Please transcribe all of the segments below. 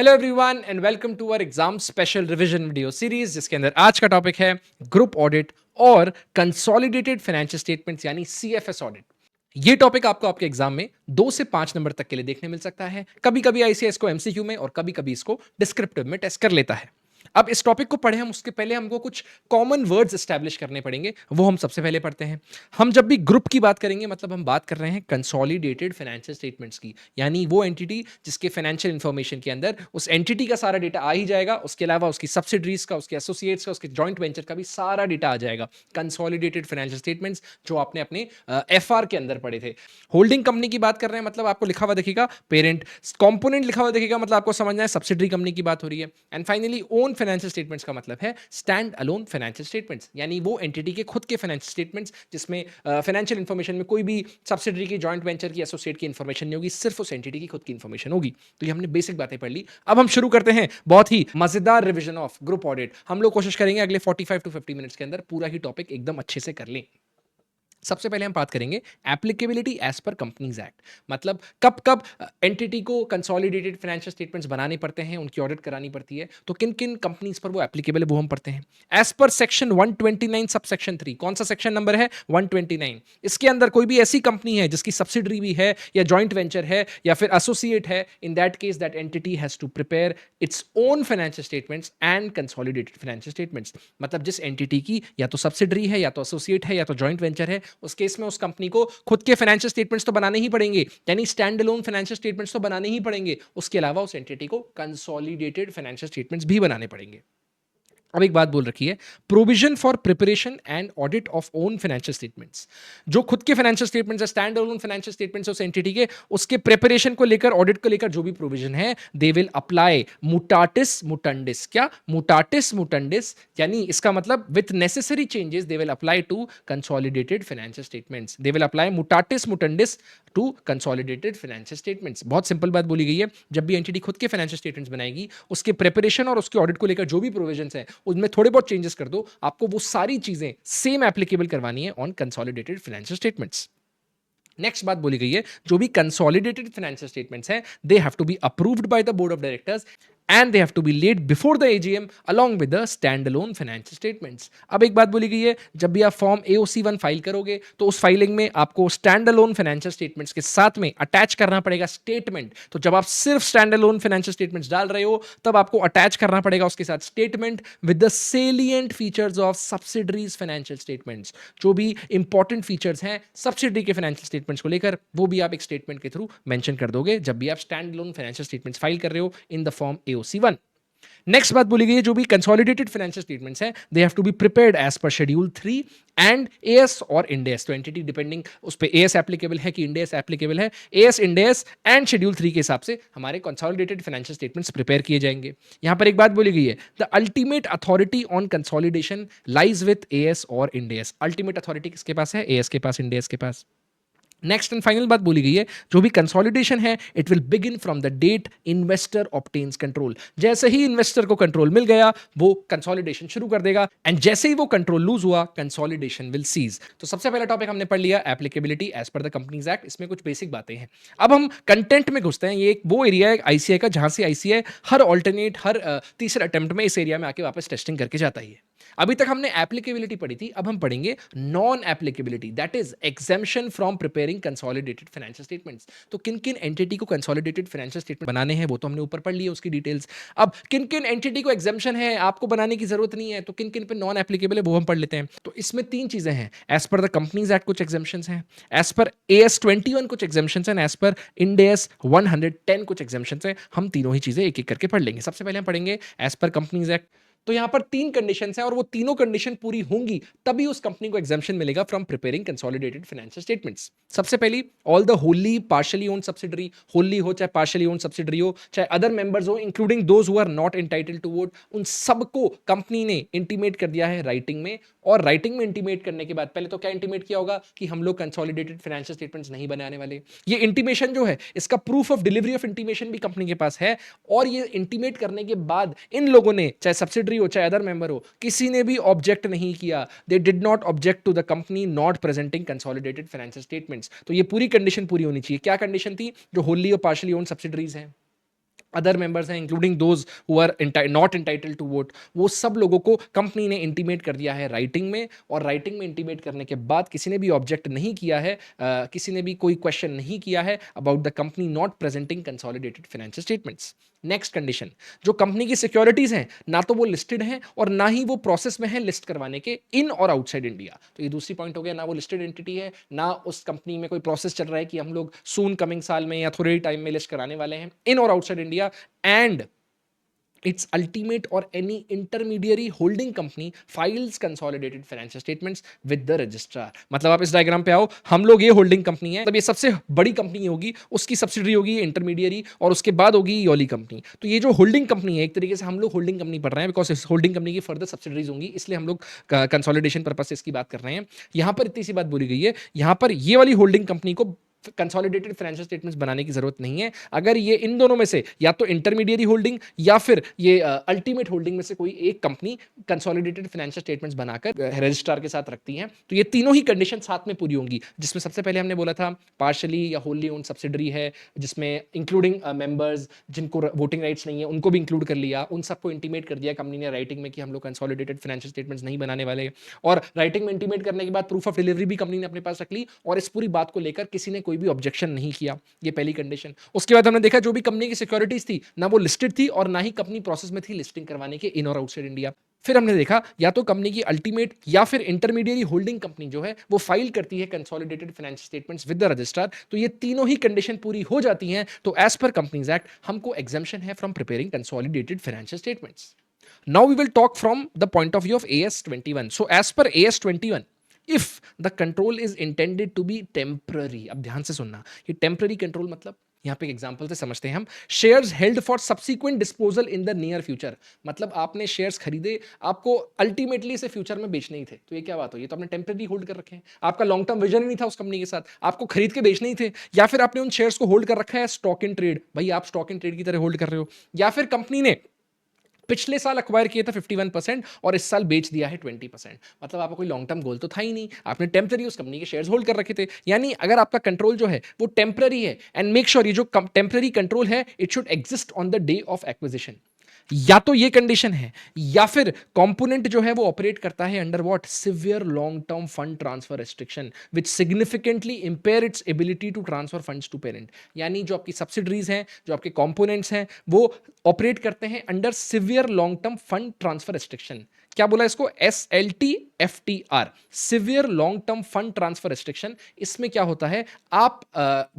Hello everyone and welcome to our exam special revision video series जिसके अंदर आज का टॉपिक है ग्रुप ऑडिट और कंसोलिडेटेड फाइनेंशियल स्टेटमेंट्स यानी सीएफएस ऑडिट। ये टॉपिक आपको आपके एग्जाम में 2 से 5 नंबर तक के लिए देखने मिल सकता है। कभी कभी आईसीएस को एमसीक्यू में और कभी कभी इसको डिस्क्रिप्टिव में टेस्ट कर लेता है। अब इस टॉपिक को पढ़े हम उसके पहले हमको कुछ कॉमन वर्ड्स एस्टैब्लिश करने पड़ेंगे, वो हम सबसे पहले पढ़ते हैं। हम जब भी ग्रुप की बात करेंगे मतलब हम बात कर रहे हैं कंसोलिडेटेड फाइनेंशियल स्टेटमेंट्स की, यानी वो एंटिटी जिसके फाइनेंशियल इंफॉर्मेशन के अंदर उस एंटिटी का सारा डेटा आ ही जाएगा, उसके अलावा उसकी सब्सिडरीज का, उसके एसोसिएट्स का, उसके जॉइंट वेंचर का भी सारा डेटा आ जाएगा। कंसोलिडेटेड फाइनेंशियल स्टेटमेंट्स जो आपने अपने एफआर के अंदर पढ़े थे। होल्डिंग कंपनी की बात कर रहे हैं मतलब आपको लिखा हुआ दिखेगा पेरेंट, कंपोनेंट लिखा हुआ दिखेगा मतलब आपको समझना है सब्सिडरी कंपनी की बात हो रही है। And finally own financial statements का मतलब है स्टैंड अलोन फाइनेंशियल स्टेटमेंट्स, यानी वो एंटिटी के खुद के फाइनेंशियल स्टेटमेंट्स जिसमें फाइनेंशियल इंफॉर्मेशन में कोई भी सब्सिडरी की, जॉइंट वेंचर की, एसोसिएट की इंफॉर्मेशन नहीं होगी, सिर्फ उस एंटिटी की खुद की इंफॉर्मेशन होगी। तो ये हमने बेसिक बातें पढ़ ली। अब हम शुरू करते हैं बहुत ही मजेदार रिवीजन ऑफ ग्रुप ऑडिट। हम लोग कोशिश करेंगे अगले 45 टू 50 मिनट्स के अंदर पूरा ही टॉपिक एकदम अच्छे से कर लें। सबसे पहले हम बात करेंगे applicability as per companies act, मतलब कब कब एंटिटी को कंसोलिडेटेड फाइनेंशियल स्टेटमेंट्स बनाने पड़ते हैं, उनकी ऑडिट करानी पड़ती है, तो किन किन कंपनीज पर वो एप्लीकेबल है वो हम पढ़ते हैं। एज पर सेक्शन 129 सब सेक्शन 3, कौन सा सेक्शन नंबर है 129। इसके अंदर कोई भी ऐसी कंपनी है जिसकी सब्सिडरी भी है या जॉइंट वेंचर है या फिर एसोसिएट है, in that case that entity has to prepare its own financial statements and consolidated financial statements. मतलब जिस एंटिटी की या तो सब्सिडरी है या तो एसोसिएट है या तो जॉइंट वेंचर है, उस केस में उस कंपनी को खुद के फाइनेंशियल स्टेटमेंट्स तो बनाने ही पड़ेंगे, यानी स्टैंड अलोन फाइनेंशियल स्टेटमेंट्स तो बनाने ही पड़ेंगे। उसके अलावा उस एंटिटी को कंसोलिडेटेड फाइनेंशियल स्टेटमेंट्स भी बनाने पड़ेंगे। अब एक बात बोल रखी है, provision for preparation and audit of own financial statements. जो खुद के फाइनेंशियल स्टेटमेंट्स है, स्टैंड अलोन फाइनेंशियल स्टेटमेंट्स उस एंटिटी के, उसके प्रिपरेशन को लेकर, ऑडिट को लेकर जो भी प्रोविजन है, दे विल अप्लाई मुटाटिस मुटंडिस। क्या मुटाटिस मुटंडिस, यानी इसका मतलब with necessary changes they will apply to consolidated financial statements. They will apply mutatis mutandis to consolidated financial statements. बहुत सिंपल बात बोली गई है, जब भी एंटिटी खुद के फाइनेंशियल स्टेटमेंट्स बनाएगी, उसके प्रिपरेशन और उसके ऑडिट को लेकर जो भी प्रोविजंस है उनमें थोड़े बहुत चेंजेस कर दो, आपको वो सारी चीजें सेम एप्लीकेबल करवानी है on consolidated financial statements. Next बात बोली गई है, जो भी कंसोलिडेटेड फाइनेंशियल स्टेटमेंट्स हैं, they have to be approved by the board of directors and they have to be laid before the AGM along with the stand alone financial statements. अब एक बात बोली गई है, जब भी आप फॉर्म AOC1 फाइल करोगे तो उस फाइलिंग में आपको स्टैंड अलोन फाइनेंशियल स्टेटमेंट्स के साथ में अटैच करना पड़ेगा स्टेटमेंट। तो जब आप सिर्फ स्टैंड अलोन फाइनेंशियल स्टेटमेंट्स डाल रहे हो, तब आपको अटैच करना पड़ेगा उसके साथ statement with the salient features of subsidiaries financial statements. जो भी इंपॉर्टेंट फीचर्स हैं सब्सिडरी के फाइनेंशियल स्टेटमेंट्स को लेकर, वो भी आप एक स्टेटमेंट के थ्रू मेंशन कर दोगे जब भी आप stand alone financial statements file कर रहे हो in the form AOC1। Next बात बोली गई है, जो भी कंसोलिडेटेड फाइनेंशियल स्टेटमेंट्स हैं, they have to be prepared as per schedule 3 and AS और IND AS। तो एंटिटी डिपेंडिंग उस पे AS एप्लीकेबल है कि IND AS एप्लीकेबल है, AS IND AS and schedule 3 के हिसाब से हमारे कंसोलिडेटेड फाइनेंशियल स्टेटमेंट्स प्रिपेयर किए जाएंगे। यहां पर एक बात बोली गई है, the ultimate authority on consolidation lies with AS और IND AS। अल्टीमेट अथॉरिटी किसके पास है? AS के पास, IND AS के पास। नेक्स्ट एंड फाइनल बात बोली गई है, जो भी कंसोलिडेशन है it will begin from the date investor obtains control. जैसे ही इन्वेस्टर को कंट्रोल मिल गया, वो कंसोलिडेशन शुरू कर देगा, एंड जैसे ही वो कंट्रोल लूज हुआ, कंसोलिडेशन विल सीज। तो सबसे पहला टॉपिक हमने पढ़ लिया applicability as per the companies act. इसमें कुछ बेसिक बातें हैं। अब हम कंटेंट में घुसते हैं। ये एक वो एरिया है आईसीआई का जहां से आईसीआई हर ऑल्टरनेट, हर तीसरे अटेम्प्ट में इस एरिया में आके वापस टेस्टिंग करके जाता ही है। अभी तक हमने एप्लीकेबिलिटी पढ़ी थी, अब हम पढ़ेंगे non applicability, that is exemption from preparing consolidated financial statements. तो किन किन एंटिटी को कंसोलिडेटेड फाइनेंशियल स्टेटमेंट बनाने हैं वो तो हमने ऊपर पढ़ लिया उसकी डिटेल्स। अब किन किन एंटिटी को एग्जेम्पशन है, आपको बनाने की जरूरत नहीं है, तो किन किन पे नॉन एप्लीकेबल है वो हम पढ़ लेते हैं। तो इसमें 3 चीजें हैं, as per the companies act कुछ एग्जेम्पशंस हैं, एज पर AS21 कुछ एग्जेम्पशंस हैं, एज पर IND AS 110 कुछ एग्जेम्पशंस हैं। हम तीनों ही चीजें एक एक करके पढ़ लेंगे। सबसे पहले हम पढ़ेंगे एज पर कंपनीज एक्ट। तो यहां पर 3 कंडीशंस हैं और वो तीनों कंडीशन पूरी होंगी तभी उस कंपनी को एग्जाम्पशन मिलेगा from preparing consolidated financial statements. सबसे पहली, all the wholly partially owned subsidiary, wholly हो चाहे पार्शियली ओन्ड सब्सिडरी हो, चाहे अदर मेंबर्स हो including those who are not entitled to vote, उन सबको कंपनी ने इंटीमेट कर दिया है राइटिंग में। और राइटिंग में इंटीमेट करने के बाद पहले तो क्या इंटीमेट किया होगा कि हम लोग कंसोलिडेटेड फाइनेंशियल स्टेटमेंट्स नहीं बनाने वाले। ये इंटीमेशन जो है, इसका proof of delivery of intimation भी कंपनी के पास है। और ये इंटीमेट करने के बाद इन लोगों ने, चाहे सब्सिडरी हो चाहे अदर मेंबर हो, किसी ने भी ऑब्जेक्ट नहीं किया। They did not object to the company not presenting consolidated financial statements. तो ये पूरी कंडीशन पूरी होनी चाहिए। क्या कंडीशन थी? जो होली और पार्शियली ओन्ड सब्सिडरीज हैं अदर मेंबर्स हैं including those who are not entitled to vote, वो सब लोगों को कंपनी ने इंटीमेट कर दिया है राइटिंग में, और राइटिंग में इंटीमेट करने के बाद किसी ने भी ऑब्जेक्ट नहीं किया है, किसी ने भी कोई क्वेश्चन नहीं किया है about the company not presenting consolidated financial statements. Next condition, जो कंपनी की सिक्योरिटीज हैं ना तो वो लिस्टेड हैं और ना ही वो प्रोसेस में है लिस्ट करवाने के इन और आउटसाइड इंडिया। तो ये दूसरी पॉइंट हो गया, ना वो लिस्टेड एंटिटी है, ना उस कंपनी में कोई प्रोसेस चल रहा है कि हम लोग सून कमिंग साल में या थोड़े टाइम में लिस्ट कराने वाले हैं, इन और outside India, and its ultimate or any intermediary holding company files consolidated financial statements with the registrar। मतलब आप इस डायग्राम पे आओ, हम लोग ये होल्डिंग कंपनी है, तब ये सबसे बड़ी कंपनी होगी, उसकी सब्सिडरी होगी इंटरमीडियरी, और उसके बाद होगी ये वाली कंपनी। तो ये जो होल्डिंग कंपनी है, एक तरीके से हम लोग होल्डिंग कंपनी पढ़ रहे हैं, बिकॉज इस होल्डिंग कंपनी की फर्दर सब्सिडरीज होंगी, इसलिए हम लोग कंसोलिडेशन पर्पज से इसकी बात कर रहे हैं। यहां पर इतनी सी बात बोली गई है, यहां पर ये वाली होल्डिंग कंपनी को कंसोलिडेटेड फाइनेंशियल स्टेटमेंट्स बनाने की जरूरत नहीं है, अगर ये इन दोनों में से या तो इंटरमीडिएरी होल्डिंग या फिर ये अल्टीमेट होल्डिंग में से कोई एक कंपनी कंसोलिडेटेड फाइनेंशियल स्टेटमेंट्स बनाकर रजिस्ट्रार के साथ रखती है, तो ये तीनों ही कंडीशन साथ में पूरी होंगी, जिसमें सबसे पहले हमने बोला था पार्शली या होली ओन सब्सिडरी है, जिसमें इंक्लूडिंग मेंबर्स जिनको वोटिंग राइट्स नहीं है उनको भी इंक्लूड कर लिया, उन सबको इंटीमेट कर दिया कंपनी ने राइटिंग में कि हम लोग कंसोलिडेटेड फाइनेंशियल स्टेटमेंट्स नहीं बनाने वाले, और राइटिंग में इंटीमेट करने के बाद प्रूफ ऑफ डिलीवरी भी कंपनी ने अपने पास रख ली, और इस पूरी बात को लेकर किसी ने कोई भी ऑब्जेक्शन नहीं किया। ये पहली कंडीशन। उसके बाद हमने देखा जो भी कंपनी की सिक्योरिटीज थी ना वो लिस्टेड थी और ना ही कंपनी प्रोसेस में थी लिस्टिंग करवाने के इन और आउटसाइड इंडिया। फिर हमने देखा या तो कंपनी की अल्टीमेट या फिर इंटरमीडिएरी होल्डिंग कंपनी जो है वो फाइल करती है consolidated financial statements with the registrar. तो ये तीनों ही कंडीशन पूरी हो जाती हैं तो एज पर कंपनीज एक्ट हमको एग्जम्पशन है from preparing consolidated financial statements. Now we will talk from the point of view of AS21. So as per AS21, if the control is intended to be temporary, अब ध्यान से सुनना, ये temporary control मतलब यहां पे एक एग्जांपल से समझते हैं हम, shares held for subsequent disposal in the near future, मतलब आपने शेयर्स खरीदे, आपको अल्टीमेटली इसे फ्यूचर में बेचने ही थे, तो ये क्या बात हुई, ये तो आपने टेम्पररी होल्ड कर रखे हैं, आपका लॉन्ग टर्म विजन ही नहीं था उस कंपनी के साथ, आपको खरीद के बेचने ही थे, या फिर आपने उन शेयर्स को होल्ड कर रखा है स्टॉक इन ट्रेड, भाई आप स्टॉक इन ट्रेड की तरह होल्ड कर रहे हो, या फिर कंपनी ने पिछले साल अक्वायर किया था 51% और इस साल बेच दिया है 20%, मतलब आपका कोई लॉन्ग टर्म गोल तो था ही नहीं, आपने टेम्पररी उस कंपनी के शेयर्स होल्ड कर रखे थे। यानी अगर आपका कंट्रोल जो है वो टेम्पररी है, एंड मेक श्योर ये जो टेम्पररी कंट्रोल है it should exist on the day of acquisition, या तो ये कंडीशन है, या फिर कंपोनेंट जो है वो ऑपरेट करता है under what, severe long term fund transfer restriction which significantly impair its ability to transfer funds to parent. यानी जो आपकी सब्सिडरीज हैं, जो आपके कंपोनेंट्स हैं, वो ऑपरेट करते हैं under severe long term fund transfer restriction. क्या बोला इसको, SLTFTR, severe long term fund transfer restriction. इसमें क्या होता है, आप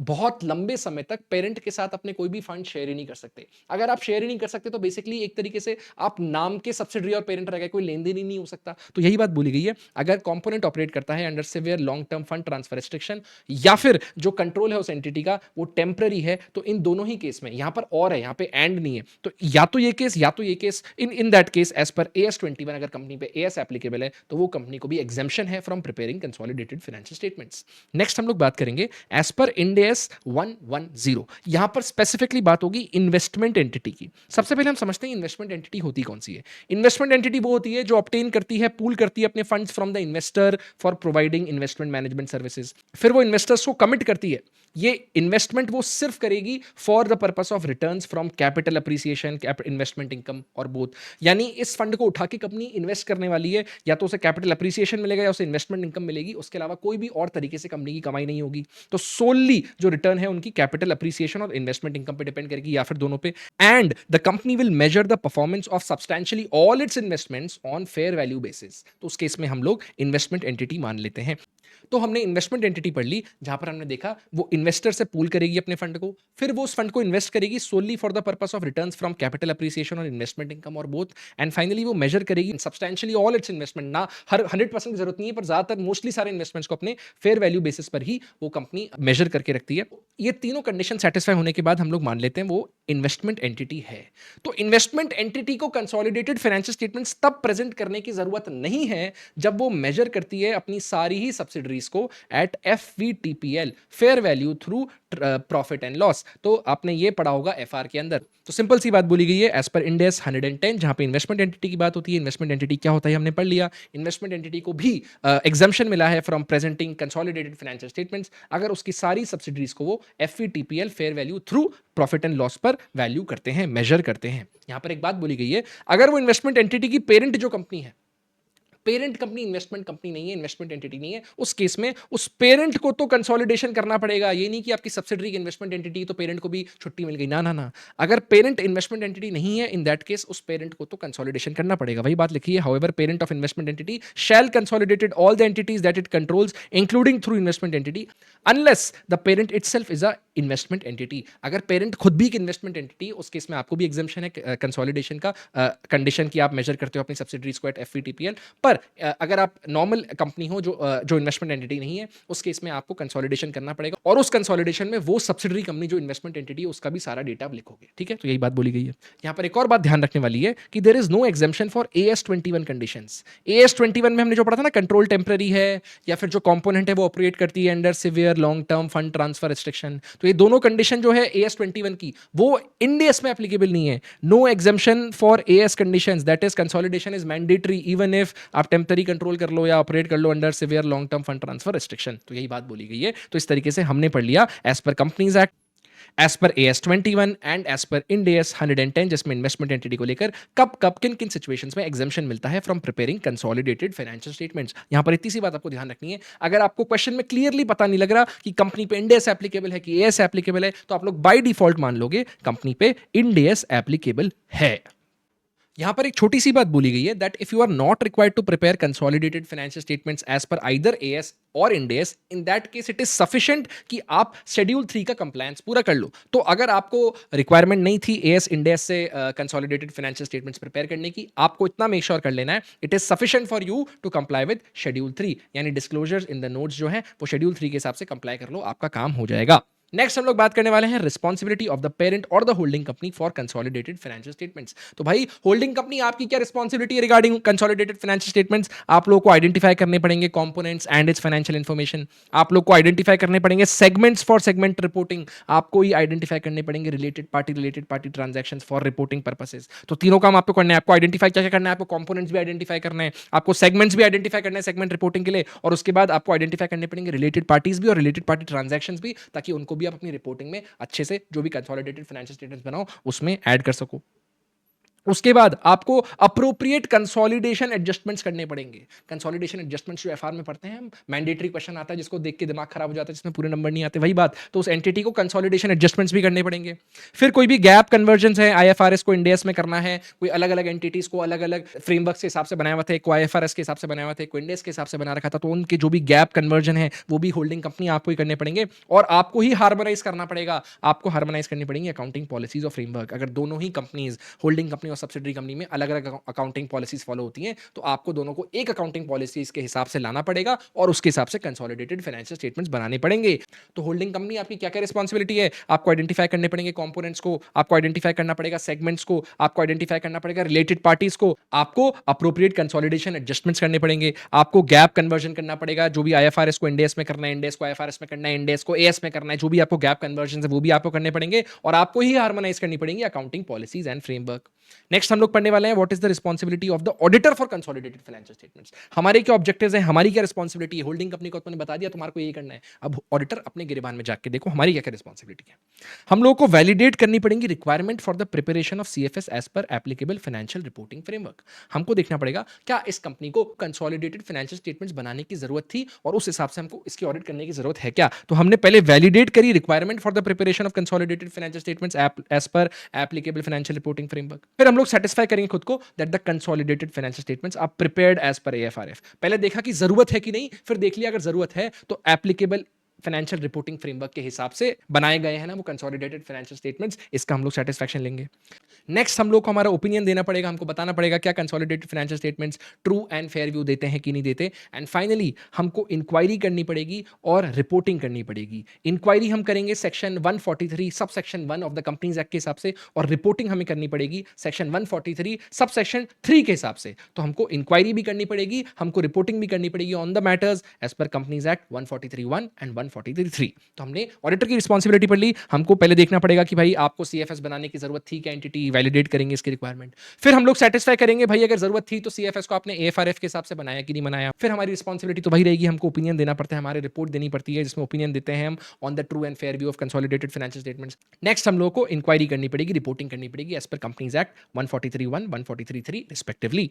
बहुत लंबे समय तक पेरेंट के साथ अपने कोई भी फंड शेयर ही नहीं कर सकते। अगर आप शेयर ही नहीं कर सकते तो बेसिकली एक तरीके से आप नाम के सब्सिडरी और पेरेंट रह गए, कोई लेन देन ही नहीं हो सकता। तो यही बात बोली गई है, अगर कंपोनेंट ऑपरेट करता है under severe long term fund transfer restriction, या फिर जो कंट्रोल है उस एंटिटी का वो टेम्पररी है, तो इन दोनों ही केस में, यहां पर और है, यहां पे एंड नहीं है, तो या तो ये केस या तो ये case, in that case as per AS21 अगर कंपनी पे AS एप्लीकेबल है तो वो कंपनी को भी एग्जेम्पशन है from preparing consolidated financial statements. Next हम लोग बात करेंगे एज पर इंड AS 110, यहां पर स्पेसिफिकली बात होगी इन्वेस्टमेंट एंटिटी की। सबसे पहले हम समझते हैं इन्वेस्टमेंट एंटिटी होती कौन सी है। इन्वेस्टमेंट एंटिटी वो होती है जो ऑब्टेन करती है, पूल करती है अपने funds from the investor for providing investment management services. फिर वो इन्वेस्टर्स को कमिट करती है, ये इन्वेस्टमेंट वो सिर्फ करेगी for the purpose of returns from capital appreciation, investment income और बोथ। यानी इस फंड को उठा के कंपनी इन्वेस्ट करने वाली है, या तो उसे कैपिटल अप्रिसिएशन मिलेगा या उसे इन्वेस्टमेंट इनकम मिलेगी, उसके अलावा कोई भी और तरीके से कंपनी की कमाई नहीं होगी। तो सोलली जो रिटर्न है उनकी कैपिटल अप्रिसिएशन और इन्वेस्टमेंट इनकम पे डिपेंड करेगी, या फिर दोनों पे। And the company will measure the performance of substantially all it's investments on fair value basis. तो उस केस में हम लोग इन्वेस्टमेंट एंटिटी मान लेते हैं। तो हमने इन्वेस्टमेंट एंटिटी पढ़ ली, जहां पर हमने देखा वो इन्वेस्टर से पूल करेगी अपने फंड को, फिर वो उस फंड को इन्वेस्ट करेगी solely for the purpose of returns from capital appreciation और इन्वेस्टमेंट इनकम और बोथ। एंड फाइनली वो मेजर करेगी सब्सटैंशियली ऑल इट्स इन्वेस्टमेंट, ना हर 100% की जरूरत नहीं है, पर ज्यादातर मोस्टली सारे इन्वेस्टमेंट्स को अपने फेयर वैल्यू बेसिस पर ही वो कंपनी मेजर करके रखती है। ये तीनों कंडीशन सेटिस्फाई होने के बाद हम लोग मान लेते हैं वो इन्वेस्टमेंट एंटिटी है। तो इन्वेस्टमेंट एंटिटी को कंसोलिडेटेड फाइनेंशियल स्टेटमेंट्स तब प्रेजेंट करने की जरूरत नहीं है जब वो मेजर करती है अपनी सारी ही सब्सिडरीज को at FVTPL, fair value through profit and loss. तो आपने ये पढ़ा होगा FR के अंदर। तो सिंपल सी बात बोली गई है एज पर इंड AS 110, जहां पे इन्वेस्टमेंट एंटिटी की बात होती है, इन्वेस्टमेंट इन्वेस्टमेंट एंटिटी क्या होता है हमने पढ़ लिया। इन्वेस्टमेंट एंटिटी को भी एग्जम्पशन मिला है from presenting consolidated financial statements अगर उसकी सारी सब्सिडरीज को वो FVTPL fair value through profit and loss पर वैल्यू करते हैं, मेजर करते हैं। यहां पर एक बात बोली गई है, अगर वो इन्वेस्टमेंट एंटिटी की पेरेंट जो कंपनी है, पेरेंट कंपनी इन्वेस्टमेंट कंपनी नहीं है, इन्वेस्टमेंट एंटिटी नहीं है, उस केस में उस पेरेंट को तो कंसोलिडेशन करना पड़ेगा। ये नहीं कि आपकी सब्सिडरी की इन्वेस्टमेंट एंटिटी तो पेरेंट को भी छुट्टी मिल गई, ना ना ना। अगर पेरेंट इन्वेस्टमेंट एंटिटी नहीं है, इन दैट केस उस पेरेंट को तो कंसोलिडेशन करना पड़ेगा। वही बात लिखी है, however parent of investment entity shall consolidated all the entities that it controls including through investment entity unless the parent itself is a investment entity. अगर पेरेंट खुद भी एक इन्वेस्टमेंट एंटिटी, उस केस में आपको भी एग्जम्पशन है कंसोलिडेशन का, कंडीशन की आप मेजर करते हो अपनी सब्सिडरीज को एट एफवीटीपीएल। पर अगर आप नॉर्मल कंपनी हो जो इन्वेस्टमेंट एंटिटी नहीं है, उस केस में आपको कंसोलिडेशन करना पड़ेगा और उस कंसोलिडेशन में वो सब्सिडरी कंपनी जो इन्वेस्टमेंट एंटिटी है उसका भी सारा डेटा आप लिखोगे। ठीक है, तो यही बात बोली गई है। यहां पर एक और बात ध्यान रखने वाली है कि there is no exemption for AS21 conditions. AS21 में हमने जो पढ़ा था ना, कंट्रोल टेम्पररी है या फिर जो कंपोनेंट है वो ऑपरेट करती है under severe long term fund transfer restriction, तो ये दोनों कंडीशन जो है AS21 की वो इंड एस में एप्लीकेबल नहीं है। No exemption for AS conditions, that is consolidation is mandatory even if आप टेम्पररी कंट्रोल कर लो या ऑपरेट कर लो under severe long term fund transfer restriction. तो यही बात बोली गई है। तो इस तरीके से हमने पढ़ लिया as per companies act, as per AS21 and as per Ind AS 110, जिसमें इन्वेस्टमेंट एंटिटी को लेकर कब कब किन किन सिचुएशंस में एग्जम्पशन मिलता है from preparing consolidated financial statements. यहां पर इतनी सी बात आपको ध्यान रखनी है, अगर आपको क्वेश्चन में क्लियरली पता नहीं लग रहा कि कंपनी पे इंड AS एप्लीकेबल है कि AS एप्लीकेबल है, तो आप लोग बाय डिफॉल्ट मान लोगे कंपनी पे इंड AS एप्लीकेबल है। यहां पर एक छोटी सी बात बोली गई है that if you are not required to prepare consolidated financial statements as per either AS और Ind AS, in that case it is sufficient कि आप शेड्यूल 3 का कंप्लायंस पूरा कर लो। तो अगर आपको रिक्वायरमेंट नहीं थी AS इंड AS से कंसोलिडेटेड फाइनेंशियल स्टेटमेंट्स प्रिपेयर करने की, आपको इतना मेक श्योर कर लेना है it is sufficient for you to comply with schedule 3, यानी डिस्क्लोजर्स इन द नोट्स जो है वो शेड्यूल 3 के हिसाब से कंप्लाई कर लो, आपका काम हो जाएगा। नेक्स्ट हम लोग बात करने वाले हैं रिस्पॉन्सिबिलिटी ऑफ द पेरेंट और the holding company for consolidated financial statements. तो भाई होल्डिंग कंपनी आपकी क्या रिस्पॉन्सिबिलिटी है रिगार्डिंग कंसोलिडेटेड फाइनेंशियल स्टेटमेंट्स? आप लोग को आइडेंटिफाई करने पड़ेंगे components and it's financial information, आप लोग को आइडेंटिफाई करने पड़ेंगे सेगमेंट्स फॉर सेगमेंट रिपोर्टिंग, आपको ही आइडेंटिफाई करने पड़ेंगे related party transactions for reporting purposes. तो तीनों काम आपको करना है, आपको आइडेंटिफाई क्या क्या करना है, आपको कंपोनेंट्स भी आइडेंटिफाई करना है, आपको सेगमेंट्स भी आइडेंटिफाई करना है सेगमेंट रिपोर्टिंग के लिए, और उसके बाद आपको आइडेंटिफाई करने पड़ेंगे रिलेटेड पार्टीज भी और रिलेटेड पार्टी ट्रांजैक्शंस भी, ताकि उनको भी आप अपनी रिपोर्टिंग में अच्छे से जो भी कंसोलिडेटेड फाइनेंशियल स्टेटमेंट्स बनाओ उसमें ऐड कर सको। उसके बाद आपको अप्रोप्रिएट कंसोलिडेशन एडजस्टमेंट्स करने पड़ेंगे। कंसोलिडेशन एडजस्टमेंट्स जो एफआर में पढ़ते हैं हम, मैंडेटरी क्वेश्चन आता है जिसको देख के दिमाग खराब हो जाता है, जिसमें पूरे नंबर नहीं आते, वही बात। तो उस एंटिटी को कंसोलिडेशन एडजस्टमेंट्स भी करने पड़ेंगे। फिर कोई भी गैप कन्वर्जन है, IFRS को इंड AS में करना है, कोई अलग अलग एंटिटीज को अलग अलग फ्रेमवर्क के हिसाब से बनाया हुआ था, कोई IFRS के हिसाब से बनाया हुआ था, कोई इंड AS के हिसाब से बना रखा था, तो उनके जो भी गैप कन्वर्जन है वो भी होल्डिंग कंपनी आपको ही करने पड़ेंगे, और आपको ही हार्मोनाइज करना पड़ेगा, आपको हार्मोनाइज करनी पड़ेंगी अकाउंटिंग पॉलिसीज और फ्रेमवर्क। अगर दोनों ही कंपनीज, होल्डिंग कंपनी और सब्सिडरी कंपनी में अलग अलग अकाउंटिंग पॉलिसीज फॉलो होती हैं, तो आपको दोनों को एक अकाउंटिंग पॉलिसीज के हिसाब से लाना पड़ेगा और उसके हिसाब से कंसोलिडेटेड फाइनेंशियल स्टेटमेंट्स बनाने पड़ेंगे। तो होल्डिंग कंपनी आपकी क्या क्या रिस्पॉन्सिबिलिटी है? आपको आइडेंटिफाई करने पड़ेंगे कंपोनेंट्स को, आपको आइडेंटिफाई करना पड़ेगा सेगमेंट्स को, आपको आइडेंटिफाई करना पड़ेगा रिलेटेड पार्टीज को, आपको अप्रोप्रिएट कंसोलिडेशन एडजस्टमेंट्स करने पड़ेंगे, आपको गैप कन्वर्जन करना पड़ेगा, जो भी IFRS को इंड AS में करना है, इंड AS को IFRS में करना है, इंड AS को AS में करना है, जो भी आपको गैप कन्वर्जन है वो भी आपको करने पड़ेंगे, और आपको ही हार्मोनाइज करनी पड़ेंगी accounting policies and framework. Next हम लोग पढ़ने वाले हैं what is the responsibility of the auditor for consolidated financial statements. हमारे क्या ऑब्जेक्टिव्स हैं, हमारी क्या रिस्पांसिबिलिटी है? होल्डिंग कंपनी को तुमने बता दिया तुम्हारे को यही करना है, अब ऑडिटर अपने गिरबान में जाके देखो हमारी क्या क्या रिस्पांसिबिलिटी है। हम लोगों को वैलिडेट करनी पड़ेगी requirement for the preparation of CFS as per applicable financial reporting framework. हमको देखना पड़ेगा क्या इस कंपनी को कंसोलिडेटेड फाइनेंशियल स्टेटमेंट्स बनाने की जरूरत थी और उस हिसाब से हमको इसकी ऑडिट करने की जरूरत है क्या। तो हमने पहले वैलिडेट करी requirement for the preparation of consolidated financial statements as per applicable financial reporting framework. फिर हम लोग सेटिस्फाई करेंगे खुद को that the consolidated financial statements are prepared as per AFRF। पहले देखा कि जरूरत है कि नहीं, फिर देख लिया अगर जरूरत है तो एप्लीकेबल फाइनेंशियल रिपोर्टिंग फ्रेमवर्क के हिसाब से बनाए गए हैं ना वो कंसोलिडेटेड फाइनेंशियल स्टेटमेंट्स, इसका हम लोग सेटिस्फैक्शन लेंगे। नेक्स्ट हम लोग को हमारा ओपिनियन देना पड़ेगा, हमको बताना पड़ेगा क्या consolidated financial statements true and fair view देते हैं कि नहीं देते। एंड फाइनली हमको इंक्वायरी करनी पड़ेगी और रिपोर्टिंग करनी पड़ेगी। इंक्वायरी हम करेंगे section 143 sub section 1 of the companies act के हिसाब से, और रिपोर्टिंग हमें करनी पड़ेगी सेक्शन 143 सब सेक्शन 3 के हिसाब से। तो हमको इंक्वायरी भी करनी पड़ेगी, हमको रिपोर्टिंग भी करनी पड़ेगी on the matters as per companies act 143(1) and 143.3। तो हमने ऑडिटर की रिस्पॉन्सिबिलिटी पढ़ ली। हमको पहले देखना पड़ेगा कि भाई आपको सीएफएस बनाने की जरूरत थी क्या, एंटिटी वैलिडेट करेंगे इसकी रिक्वायरमेंट। फिर हम लोग सेटिस्फाई करेंगे भाई अगर जरूरत थी तो सीएफएस को आपने एएफआरएफ के हिसाब से बनाया कि नहीं बनाया। फिर हमारी रिस्पॉन्सिबिलिटी तो वही रहेगी, हमको ओपिनियन देना पड़ता है, हमारी रिपोर्ट देनी पड़ती है जिसमें ओपिनियन देते हैं हम on the true and fair view of consolidated financial statements. Next हम लोग को इंक्वायरी करनी पड़ेगी, रिपोर्टिंग करनी पड़ेगी as per companies act 143(1), 143(3 respectively.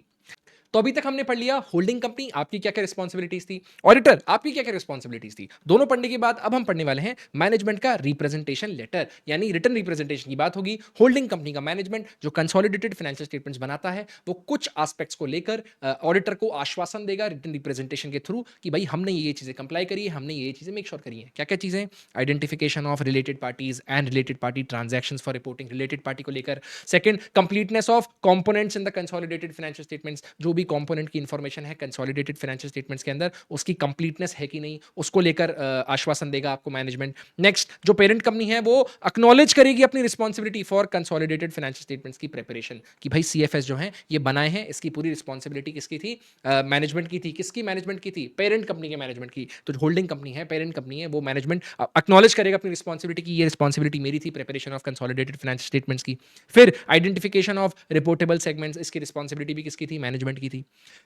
तो अभी तक हमने पढ़ लिया होल्डिंग कंपनी आपकी क्या क्या रिस्पॉन्सिबिलिटीज थी, ऑडिटर आपकी क्या क्या रिस्पॉन्सिबिलिटीज थी। दोनों पढ़ने के बाद अब हम पढ़ने वाले हैं मैनेजमेंट का रिप्रेजेंटेशन लेटर, यानी रिटर्न रिप्रेजेंटेशन की बात होगी। होल्डिंग कंपनी का मैनेजमेंट जो कंसोलिडेटेड फाइनेंशियल स्टेटमेंट्स बनाता है वो कुछ एस्पेक्ट्स को लेकर ऑडिटर को आश्वासन देगा रिटर्न रिप्रेजेंटेशन के थ्रू कि भाई हमने ये चीजें कंप्लाई करी है, हमने ये चीजें मेक श्योर करी है। क्या क्या चीजें? Identification of related parties and related party transactions for reporting, related party को लेकर। Second, completeness of components in the consolidated financial statements, जो भी कंपोनेंट की इंफॉर्मेशन है कंसोलिडेटेड फाइनेंशियल स्टेटमेंट्स के अंदर उसकी कंप्लीटनेस है कि नहीं, उसको लेकर आश्वासन देगा आपको मैनेजमेंट। नेक्स्ट, जो पेरेंट कंपनी है वो एक्नॉलेज करेगी अपनी responsibility for consolidated financial statements की प्रिपरेशन, कि भाई सीएफएस जो है ये बनाए हैं, इसकी पूरी रिस्पॉन्सिबिलिटी किसकी थी? मैनेजमेंट की थी। किसकी मैनेजमेंट की थी? पेरेंट कंपनी के मैनेजमेंट की। तो होल्डिंग कंपनी है, पेरेंट कंपनी है, वो मैनेजमेंट एक्नॉलेज करेगा अपनी रिस्पॉन्सिबिलिटी की ये रिस्पॉन्सिबिलिटी मेरी थी preparation of consolidated financial statements की। फिर आइडेंटिफिकेशन ऑफ रिपोर्टेबल सेगमेंट्स, इसकी रिस्पॉन्सिबिलिटी भी किसकी थी? मैनेजमेंट की थी।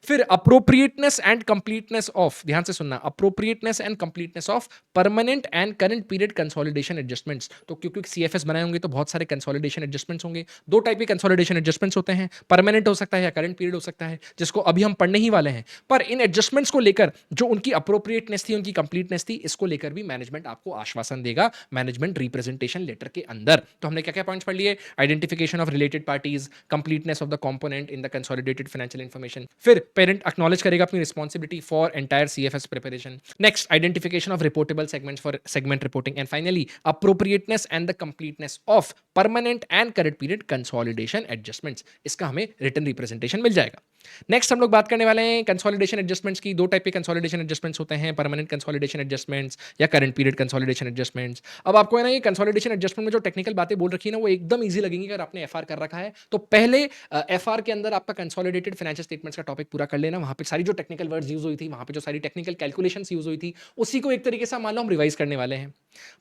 फिर अप्रोप्रिएटनेस एंड कंप्लीटनेस ऑफ, ध्यान से सुनना, appropriateness and completeness of permanent and current period consolidation adjustments. तो क्योंकि सीएफएस बनाए होंगे तो बहुत सारे कंसोलिडेशन एडजस्टमेंट्स होंगे। दो टाइप के कंसोलिडेशन एडजस्टमेंट्स होते हैं, परमानेंट हो सकता है या करंट पीरियड हो सकता है, जिसको अभी हम पढ़ने ही वाले हैं। पर इन एडजस्टमेंट्स को लेकर जो उनकी अप्रोप्रिएटनेस थी, उनकी कंप्लीटनेस थी, इसको लेकर भी मैनेजमेंट आपको आश्वासन देगा मैनेजमेंट रिप्रेजेंटेशन लेटर के अंदर। तो हमने क्या क्या पॉइंट्स पढ़ लिए? Identification of related parties, completeness of the component in the consolidated financial information. फिर पेरेंट एक्नॉलेज करेगा अपनी responsibility for entire CFS preparation. Next, identification of reportable segments for segment reporting. And finally appropriateness and the completeness of permanent and current period consolidation adjustments. इसका हमें written representation मिल जाएगा। Next हम लोग बात करने वाले हैं कंसोलिडेशन एडजस्टमेंट्स की। दो टाइप के कंसोलिडेशन एडजस्टमेंट्स होते हैं, परमानेंट कंसोलिडेशन एडजस्टमेंट्स या करंट पीरियड कंसोलिडेशन एडजस्टमेंट्स। अब आपको है ना ये कंसोलिडेशन एडजस्टमेंट में जो टेक्निकल बातें बोल रखी है ना वो एकदम ईजी लगेंगी अगर आपने एफआर कर रखा है। तो पहले एफआर के अंदर आपका कंसोलिडेटेड फाइनेंशियल स्टेटमेंट्स का टॉपिक पूरा कर लेना। वहां पे सारी जो टेक्निकल वर्ड्स यूज हुई थी, वहां पे जो सारी टेक्निकल कैलकुलेशंस यूज हुई थी, उसी को एक तरीके से मान लो हम रिवाइज करने वाले हैं।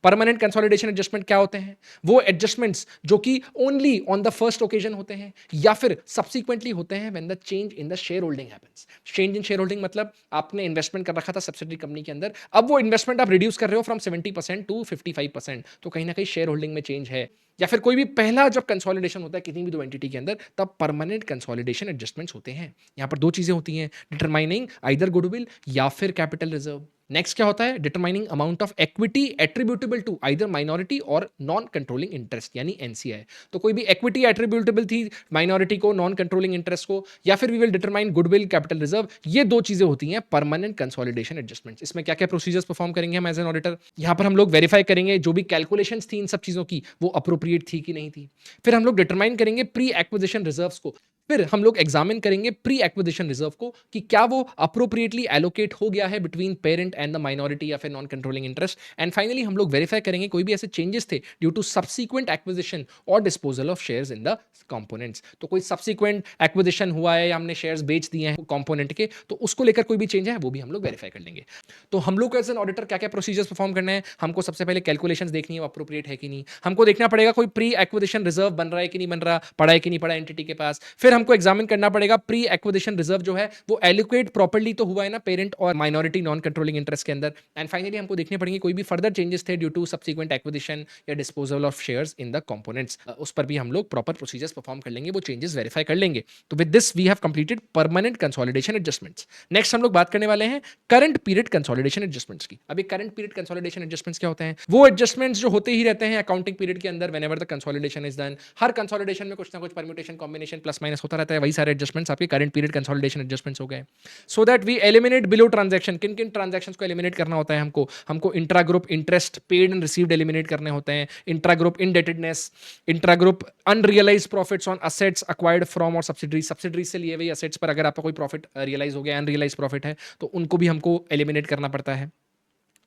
परमानेंट कंसोलिडेशन एडजस्टमेंट क्या होते हैं? वो एडजस्टमेंट्स जो कि only on the first occasion होते हैं या फिर सब्सिक्वेंटली होते हैं when the change in the share holding happens. Change in share holding मतलब आपने इन्वेस्टमेंट कर रखा था सब्सिडरी कंपनी के अंदर, अब वो इन्वेस्टमेंट आप रिड्यूस कर रहे हो फ्रॉम 70% टू 55%, तो कहीं ना कहीं शेयर होल्डिंग में चेंज है। या फिर कोई भी पहला जब कंसोलिडेशन होता है किसी भी दो एंटिटी के अंदर, तब परमानेंट कंसोलिडेशन एडजस्टमेंट्स होते हैं। यहां पर दो चीजें होती हैं, डिटरमाइनिंग आइदर गुडविल या फिर कैपिटल रिजर्व। नेक्स्ट क्या होता है? Determining amount of equity attributable to either minority और नॉन कंट्रोलिंग इंटरेस्ट यानी एनसीआई। तो कोई भी इक्विटी एट्रीब्यूटेबल थी माइनॉरिटी को, नॉन कंट्रोलिंग इंटरेस्ट को, या फिर we will determine goodwill, capital reserve. ये दो चीजें होती हैं परमानेंट कंसोलिडेशन एडजस्टमेंट्स। इसमें क्या क्या प्रोसीजर्स परफॉर्म करेंगे हम एज एन ऑडिटर? यहां पर हम लोग वेरीफाई करेंगे जो भी कैलकुलेशंस थी इन सब चीजों की वो अप्रोप्रिएट थी कि नहीं थी। फिर हम लोग डिटरमाइन करेंगे प्री एक्विजिशन रिजर्व्स को। फिर हम लोग एग्जामिन करेंगे प्री एक्विजिशन रिजर्व को कि क्या वो अप्रोप्रिएटली एलोकेट हो गया है between parent and the minority या फिर non controlling interest. And finally हम लोग वेरीफाई करेंगे कोई भी ऐसे चेंजेस थे ड्यू टू सब्सीक्वेंट एक्विजिशन और disposal of shares in the components. तो कोई सब्सीक्वेंट एक्विजिशन हुआ है या हमने शेयर्स बेच दिए हैं कंपोनेंट के, तो उसको लेकर कोई भी चेंज है वो भी हम लोग वेरीफाई कर लेंगे। तो हम लोग एज एन ऑडिटर क्या क्या प्रोसीजर्स परफॉर्म करना है? हमको सबसे पहले कैलकुलेशंस देखनी है वो अप्रोप्रिएट है कि नहीं। हमको देखना पड़ेगा कोई प्री एक्विजिशन रिजर्व बन रहा है कि नहीं बन रहा, पड़ा है कि नहीं पड़ा एंटिटी के पास। फिर हमको एग्जामिन करना पड़ेगा प्री एक्विजिशन रिजर्व जो है वो एलोकेट प्रॉपर्ली तो हुआ है ना पेरेंट और माइनॉरिटी नॉन कंट्रोलिंग इंटरेस्ट के अंदर। एंड फाइनली हमको देखने पड़ेंगे कोई भी फर्दर चेंजेस थे ड्यू टू सब्सिक्वेंट एक्विजिशन या disposal of shares in the components, उस पर भी हम लोग प्रॉपर प्रोसीजर्स परफॉर्म कर लेंगे, वो चेंजेस वेरीफाई कर लेंगे। तो with this we have completed permanent consolidation adjustments. Next हम लोग बात करने वाले हैं करंट पीरियड कंसोलिडेशन एडजस्टमेंट्स की। अभी करंट पीरियड कंसोलिडेशन एडजस्टमेंट्स क्या होते हैं? वो एडजस्टमेंट्स जो होते ही रहते हैं अकाउंटिंग पीरियड के अंदर whenever the consolidation is done. Her consolidation में कुछ ना कुछ परम्यूटेशन, कॉम्बिनेशन, प्लस माइनस होता रहता है। वही सारे एडजस्टमेंट्स आपके करंट पीरियड कंसोलिडेशन एडजस्टमेंट्स हो गए। So that we eliminate below transaction. किन किन ट्रांजैक्शंस को एलिमिनेट करना होता है हमको intra group interest paid and received eliminate करने होते हैं, intra group indebtedness, intra group unrealised profits on assets acquired from और सब्सिडरीज से लिए हुए असेट्स पर अगर आपका कोई प्रॉफिट रियलाइज हो गया, अनरियलाइज्ड प्रॉफिट है, तो उनको भी हमको एलिमिनेट करना पड़ता है।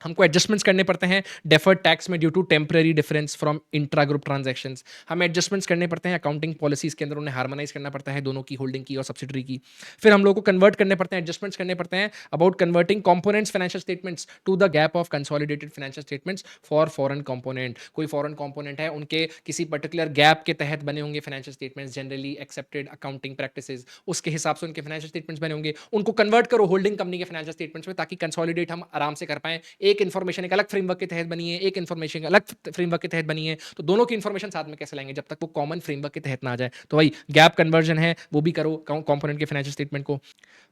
हमको एडजस्टमेंट्स करने पड़ते हैं डेफर्ड टैक्स में due to temporary difference from intra group transactions. हमें एडजस्टमेंट्स करने पड़ते हैं अकाउंटिंग पॉलिसीज के अंदर, उन्हें हार्मोनाइज करना पड़ता है दोनों की, होल्डिंग की और सब्सिडरी की। फिर हम लोग को कन्वर्ट करने पड़ते हैं, एडजस्टमेंट्स करने पड़ते हैं about converting components financial statements to the GAAP of consolidated financial statements for foreign component. कोई फॉरेन कंपोनेंट है, उनके किसी पर्टिकुलर गैप के तहत बने होंगे financial statements, generally accepted accounting practices, उसके हिसाब से उनके फाइनेंशियल स्टेटमेंट्स बने होंगे, उनको कन्वर्ट करो होल्डिंग कंपनी के फाइनेंशियल स्टेटमेंट्स में, ताकि कंसोलिडेट हम आराम से कर पाएं। एक इन्फॉर्मेशन एक अलग फ्रेमवर्क के तहत बनी है, एक इन्फॉर्मेशन अलग फ्रेमवर्क के तहत बनी है, तो दोनों की इन्फॉर्मेशन साथ में कैसे लाएंगे जब तक वो कॉमन फ्रेमवर्क के तहत ना आ जाए। तो भाई गैप कन्वर्जन है वो भी करो कंपोनेंट के फाइनेंशियल स्टेटमेंट को।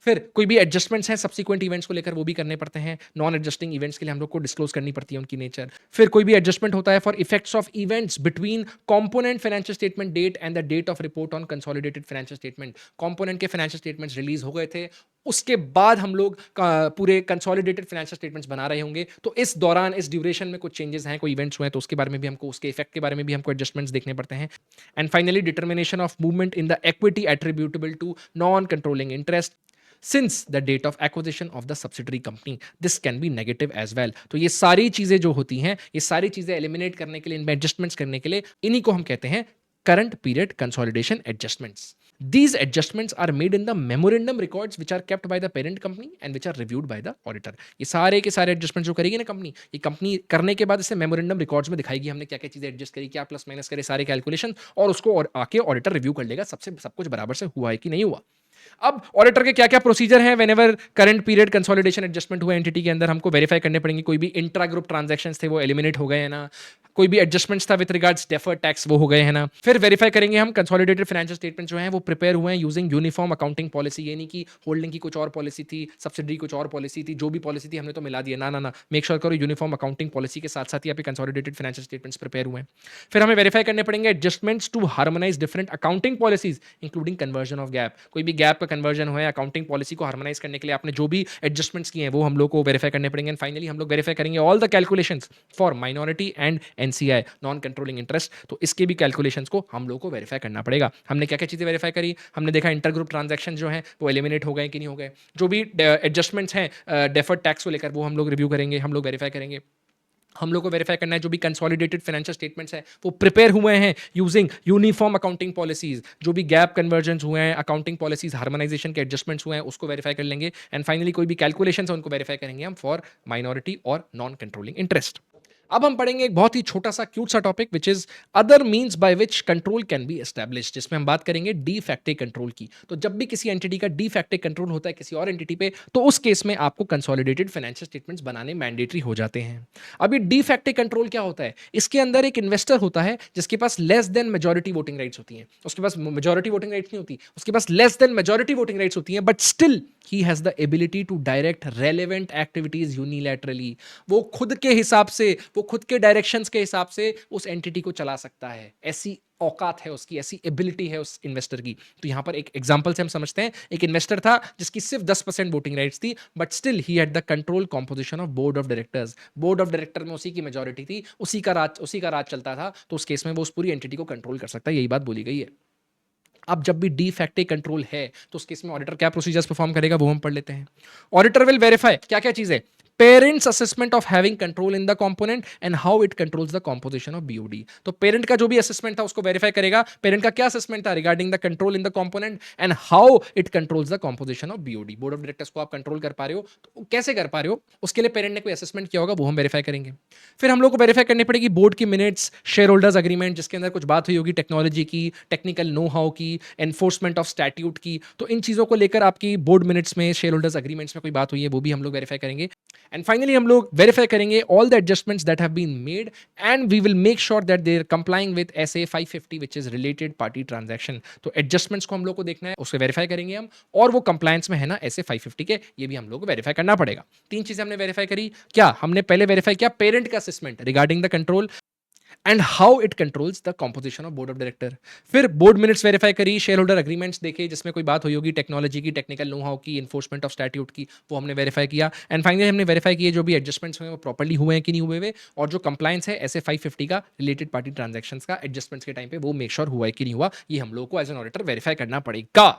फिर कोई भी एडजस्टमेंट्स हैं सब्सिक्वेंट इवेंट्स को लेकर, वो भी करने पड़ते हैं। नॉन एडजस्टिंग इवेंट्स के लिए हम लोग को डिस्क्लोज करनी पड़ती है उनकी नेचर। फिर कोई भी एडजस्टमेंट होता है for effects of events between component financial statement date and the date of report on consolidated financial statement. Component के फाइनेंशियल स्टेटमेंट्स रिलीज हो गए थे, उसके बाद हम लोग पूरे कंसोलिडेटेड फाइनेंशियल स्टेटमेंट्स बना रहे होंगे, तो इस दौरान इस ड्यूरेशन में कुछ चेंजेस हैं, कोई इवेंट्स हुए हैं, तो उसके बारे में भी हमको, उसके इफेक्ट के बारे में भी हमको एडजस्टमेंट्स देखने पड़ते हैं। And finally determination of movement in the equity attributable to non controlling interest since the date of acquisition of the subsidiary company, this can be negative as well। तो ये सारी चीजें जो होती हैं, ये सारी चीजें एलिमिनेट करने के लिए, इनमें एडजस्टमेंट्स करने के लिए, इन्हीं को हम कहते हैं current period consolidation adjustments. These adjustments are made in the memorandum records which are kept by the parent company and which are reviewed by the auditor। ये सारे के सारे एडजस्टमेंट जो करेगी ना कंपनी, ये कंपनी करने के बाद इसे मेमोरेंडम रिकॉर्ड्स में दिखाएगी हमने क्या क्या चीजें एडजस्ट करी, क्या प्लस माइनस करे, सारे कैलकुलेशन, और उसको और आके ऑडिटर रिव्यू कर लेगा सबसे, सब कुछ बराबर से हुआ है कि नहीं हुआ। अब ऑडिटर के क्या क्या प्रोसीजर हैं whenever current period consolidation adjustment हुआ एंटिटी के अंदर, हमको वेरीफाई करने पड़ेंगे कोई भी इंट्रा ग्रुप ट्रांजैक्शंस थे वो एलिमिनेट हो गए हैं ना, कोई भी एडजस्टमेंट्स था विद रिगार्ड्स डेफर्ड टैक्स वो हो गए हैं ना। फिर वेरीफाई करेंगे हम कंसोलिडेटेड फाइनेंशियल स्टेटमेंट जो हैं वो प्रिपेयर हुए हैं यूजिंग यूनिफॉर्म अकाउंटिंग पॉलिसी। ये नहीं कि होल्डिंग की कुछ और पॉलिसी थी, सब्सिडरी कुछ और पॉलिसी थी, जो भी पॉलिसी थी हमने तो मिला दिया, ना ना ना, मेक श्योर करो यूनिफॉर्म अकाउंटिंग पॉलिसी के साथ साथ ही आपके कंसोलिडेटेड फाइनेंशियल स्टेटमेंट्स प्रिपेयर हुए हैं। फिर हमें वेरीफाई करने पड़ेंगे adjustments to harmonise different accounting policies including conversion of GAAP. कोई भी गैप का कन्वर्जन हुआ है, अकाउंटिंग पॉलिसी को हार्मोनाइज करने के लिए आपने जो भी एडजस्टमेंट्स किए हैं वो हम लोग को वेरीफाई करने पड़ेंगे। एंड फाइनली हम लोग वेरीफाई करेंगे all the calculations for minority and NCI, non controlling interest, तो इसके भी कैलकुलेशंस को हम लोग को वेरीफाई करना पड़ेगा। हमने क्या क्या चीजें वेरीफाई करी, हमने देखा इंटर ग्रुप ट्रांजैक्शन जो है वो एलिमिनेट हो गए कि नहीं हो गए, जो भी एडजस्टमेंट्स हैं डेफर्ड टैक्स को लेकर वो हम लोग रिव्यू करेंगे, हम लोग वेरीफाई करेंगे। हम लोग को वेरीफाई करना है जो भी कंसोलिडेटेड फाइनेंशियल स्टेटमेंट्स हैं वो प्रिपेयर हुए हैं यूजिंग यूनिफॉर्म अकाउंटिंग पॉलिसीज, जो भी गैप कन्वर्जन हुए हैं, अकाउंटिंग पॉलिसीज हार्मोनाइजेशन के एडजस्टमेंट्स हुए हैं उसको वेरीफाई कर लेंगे। एंड फाइनली कोई भी कैलकुलेशंस है उनको वेरीफाई करेंगे हम फॉर माइनॉरिटी और नॉन कंट्रोलिंग इंटरेस्ट। अब हम पढ़ेंगे एक बहुत ही छोटा सा क्यूट सा topic which is other means by which control can be established, जिसमें हम बात करेंगे डी फैक्टे कंट्रोल की। तो जब भी किसी एंटिटी का डी फैक्टे कंट्रोल होता है किसी और एंटिटी पे, तो उस केस में आपको कंसोलिडेटेड फाइनेंशियल स्टेटमेंट्स बनाने मैंडेटरी हो जाते हैं। अब ये डी फैक्टे कंट्रोल क्या होता है, इसके अंदर एक इन्वेस्टर होता है जिसके पास less than majority voting rights होती हैं, उसके पास मेजॉरिटी वोटिंग राइट्स नहीं होती, उसके पास less than majority voting rights होती हैं, but still he has the ability to direct relevant activities unilaterally। वो खुद के हिसाब से, वो खुद के डायरेक्शंस के हिसाब से उस एंटिटी को चला सकता है, ऐसी औकात है उसकी, ऐसी एबिलिटी है उस इन्वेस्टर की। तो यहां पर एक एग्जांपल से हम समझते हैं, एक इन्वेस्टर था जिसकी सिर्फ 10% वोटिंग राइट्स थी, but still he had the control composition of board of directors. Board of director में उसी की मेजॉरिटी थी, उसी का राज चलता था, तो उस केस में वो उस पूरी एंटिटी को कंट्रोल कर सकता है, यही बात बोली गई है। अब जब भी डी फैक्टे कंट्रोल है तो उस केस में ऑडिटर क्या प्रोसीजर्स परफॉर्म करेगा वो हम पढ़ लेते हैं। ऑडिटर विल वेरीफाई क्या क्या चीजें, parents assessment of having control in the component and how it controls the composition of BOD. तो पेरेंट का जो भी असेसमेंट था उसको वेरीफाई करेगा, पेरेंट का क्या असेसमेंट था regarding the control in the component and how it controls the composition of BOD. Board of directors को आप कंट्रोल कर पा रहे हो तो कैसे कर पा रहे हो, उसके लिए पेरेंट ने कोई असेसमेंट किया होगा वो हम वेरीफाई करेंगे। फिर हम लोग को वेरीफाई करनी पड़ेगी बोर्ड की मिनट्स, शेयर होल्डर्स अग्रीमेंट जिसके अंदर कुछ बात हुई होगी टेक्नोलॉजी की, टेक्निकल नो हाउ की, एनफोर्समेंट ऑफ स्टैट्यूट की, तो इन चीजों को लेकर आपकी बोर्ड मिनट्स में, शेयर होल्डर्स अग्रीमेंट्स में कोई बात हुई है वो भी हम लोग वेरीफाई करेंगे। एंड फाइनली हम लोग वेरीफाई करेंगे all the adjustments that have been made and we will make sure that they are complying with SA 550 which is related party transaction. तो एडजस्टमेंट्स को हम लोग को देखना है, उसको वेरीफाई करेंगे हम, और वो कंप्लायंस में है ना SA 550 के, ये भी हम लोग को वेरीफाई करना पड़ेगा। तीन चीजें हमने वेरीफाई करी, क्या हमने पहले वेरीफाई किया पेरेंट का assessment regarding the control and how it controls the composition of board of director. फिर बोर्ड मिनट्स वेरीफाई करी, शेयर होल्डर अग्रीमेंट्स देखे जिसमें कोई बात हुई होगी टेक्नोलॉजी की, टेक्निकल नो हाउ की, एनफोर्समेंट ऑफ स्टैट्यूट की, वो हमने वेरीफाई किया। एंड फाइनली हमने वेरीफाई किए जो भी एडजस्टमेंट्स हुए वो प्रॉपर्ली हुए हैं कि नहीं हुए हुए, और जो कंप्लायंस है SA 550 का रिलेटेड पार्टी ट्रांजेक्शन्स का एडजस्टमेंट्स के टाइम पे वो मेक श्योर हुआ है कि नहीं हुआ, ये हम लोग को एज एन ऑडिटर वेरीफाई करना पड़ेगा।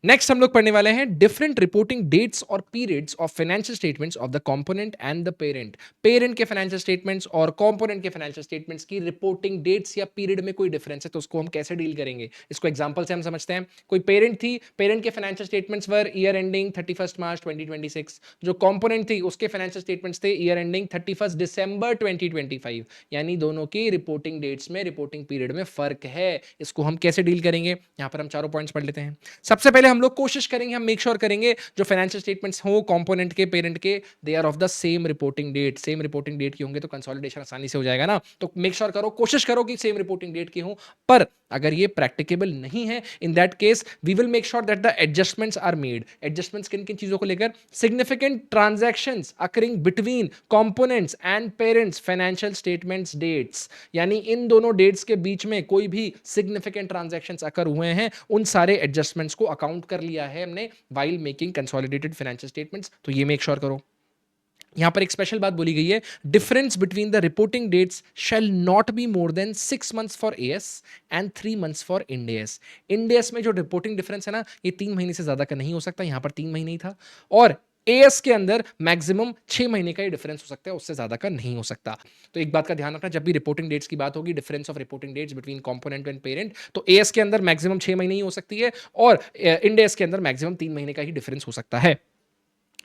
नेक्स्ट हम लोग पढ़ने वाले हैं डिफरेंट रिपोर्टिंग डेट्स और periods of financial statements of the component and the parent. Parent के फाइनेंशियल स्टेटमेंट्स और कंपोनेंट के फाइनेंशियल स्टेटमेंट्स की रिपोर्टिंग डेट्स या पीरियड में कोई डिफरेंस है तो उसको हम कैसे डील करेंगे। इसको एग्जांपल से हम समझते हैं। कोई पेरेंट थी, पेरेंट के फाइनेंशियल स्टेटमेंट्स वर ईयर एंडिंग 31 मार्च 2026। जो कंपोनेंट थी उसके फाइनेंशियल स्टेटमेंट्स थे ईयर एंडिंग 31 दिसंबर 2025। यानी दोनों की रिपोर्टिंग डेट्स में, रिपोर्टिंग पीरियड में फर्क है। इसको हम कैसे डील करेंगे, यहां पर हम चारों पॉइंट्स पढ़ लेते हैं। सबसे पहले हम लोग कोशिश करेंगे, हम मेक श्योर करेंगे जो फाइनेंशियल स्टेटमेंट्स हो कंपोनेंट के, पेरेंट के, they are of the same reporting date. Same reporting date की होंगे तो कंसोलिडेशन आसानी से हो जाएगा ना। तो मेक श्योर करो, कोशिश करो कि सेम रिपोर्टिंग डेट की हो। पर अगर ये प्रैक्टिकेबल नहीं है, in that case we will make sure that the adjustments are made. Adjustments किन किन चीजों को लेकर, significant transactions occurring between components and parents financial statements dates. यानी इन दोनों डेट्स के बीच में कोई भी सिग्निफिकेंट ट्रांजैक्शंस अकर हुए हैं, उन सारे एडजस्टमेंट्स को अकाउंट कर लिया है हमने while making consolidated financial statements. तो ये मेक श्योर करो। यहां पर एक स्पेशल बात बोली गई है, difference between the reporting dates shall not be more than 6 months for AS and 3 months for Ind AS. Ind AS में जो रिपोर्टिंग डिफरेंस है ना, ये 3 महीने से ज्यादा का नहीं हो सकता। यहां पर 3 महीने ही था। और एएस के अंदर मैक्सिमम 6 महीने का ही डिफरेंस हो सकता है, उससे ज्यादा का नहीं हो सकता। तो एक बात का ध्यान रखना, जब भी रिपोर्टिंग डेट्स की बात होगी, difference of reporting dates between component and parent, तो एएस के अंदर मैक्सिमम 6 महीने ही हो सकती है और इंडेस के अंदर मैक्सिमम 3 महीने का ही डिफरेंस हो सकता है।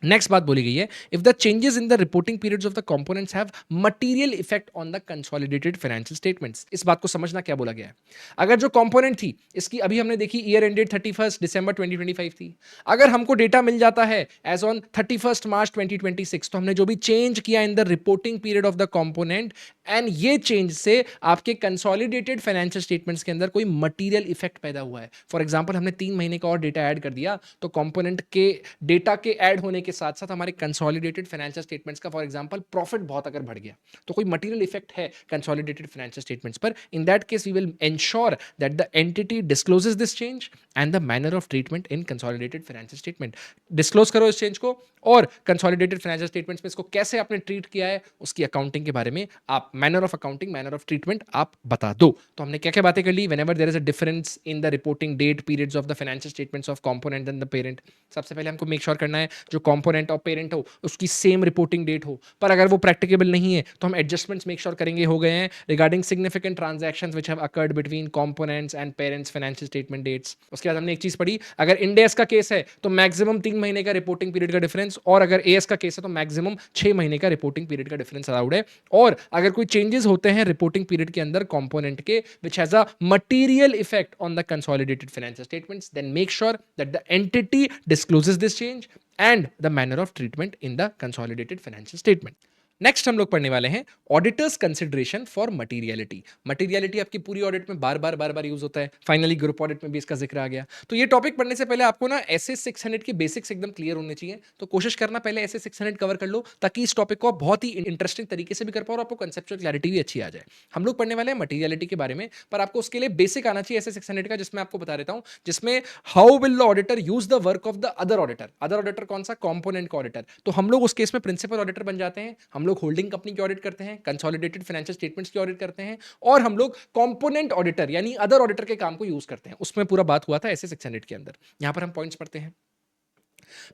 नेक्स्ट बात बोली गई है, if the changes in the reporting periods of the components have material effect on the consolidated financial statements. इस बात को समझना क्या बोला गया है। अगर जो कंपोनेंट थी इसकी अभी हमने देखी ईयर एंडेड 31 दिसंबर 2025 थी, अगर हमको डेटा मिल जाता है एज ऑन 31 मार्च 2026, तो हमने जो भी चेंज किया इन the reporting period of the component and ये चेंज से आपके कंसोलिडेटेड फाइनेंशियल स्टेटमेंट्स के अंदर कोई मटेरियल इफेक्ट पैदा हुआ है। फॉर एग्जांपल हमने 3 महीने का और डेटा ऐड कर दिया, तो कंपोनेंट के डेटा के ऐड होने के साथ साथ हमारे कंसोलिडेटेड फाइनेंशियल स्टेटमेंट्स का फॉर एग्जांपल प्रॉफिट बहुत अगर बढ़ गया, तो कोई मटेरियल इफेक्ट है कंसोलिडेटेड फाइनेंशियल स्टेटमेंट्स पर। In that case we will ensure that the entity discloses this change and the manner of treatment in consolidated financial statement. Disclose करो इस चेंज को, और कंसोलिडेटेड फाइनेंशियल स्टेटमेंट्स में इसको कैसे आपने ट्रीट किया है, उसकी अकाउंटिंग के बारे में आप manner of accounting, manner of treatment आप बता दो। तो हमने क्या क्या बातें कर ली। Whenever there is a difference in the reporting date periods of the financial statements of component and the parent, सबसे पहले हमको मेक श्योर करना है जो कंपोनेंट और पेरेंट हो उसकी सेम रिपोर्टिंग डेट हो। पर अगर वो प्रैक्टिकेबल नहीं है तो हम एडजस्टमेंट्स मेक श्योर करेंगे हो गए हैं regarding significant transactions which have occurred between components and parents financial statement dates. उसके बाद हमने एक चीज पढ़ी, अगर इंडेस का केस है तो मैक्सिमम 3 महीने का रिपोर्टिंग पीरियड का डिफरेंस, और अगर एएस का केस है तो मैक्सिमम 6 महीने का रिपोर्टिंग पीरियड का डिफरेंस अलाउड है। और अगर कोई चेंजेस होते हैं रिपोर्टिंग पीरियड के अंदर कंपोनेंट के which has a material effect on the consolidated financial statements, then make sure that the entity discloses this change and the manner of treatment in the consolidated financial statement. Next हम लोग पढ़ने वाले हैं auditors consideration for materiality. Materiality आपकी पूरी audit में बार बार use होता है, फाइनली ग्रुप ऑडिट में भी इसका जिक्र आ गया। तो ये टॉपिक पढ़ने से पहले आपको ना एसए 600 के बेसिक्स एकदम क्लियर होने चाहिए। तो कोशिश करना पहले एसए 600 कवर कर लो, ताकि इस टॉपिक को आप बहुत ही इंटरेस्टिंग तरीके से भी कर पाओ और आपको कंसेप्चुअल क्लैरिटी भी अच्छी आ जाए। हम लोग पढ़ने वाले हैं मटीरियलिटी के बारे में, पर आपको उसके लिए बेसिक आना चाहिए एसए 600 का, जिसमें आपको बता देता हूं, जिसमें how will the auditor use the work of the other auditor. Other auditor कौन सा, कंपोनेंट का ऑडिटर। तो हम लोग उस केस में प्रिंसिपल ऑडिटर बन जाते हैं, हम लोग होल्डिंग कंपनी की ऑडिट करते हैं, कंसोलिडेटेड फाइनेंशियल स्टेटमेंट्स की ऑडिट करते हैं, और हम लोग कंपोनेंट ऑडिटर यानी अदर ऑडिटर के काम को यूज करते हैं। उसमें पूरा बात हुआ था एसए 600 के अंदर। यहां पर हम पॉइंट्स पढ़ते हैं।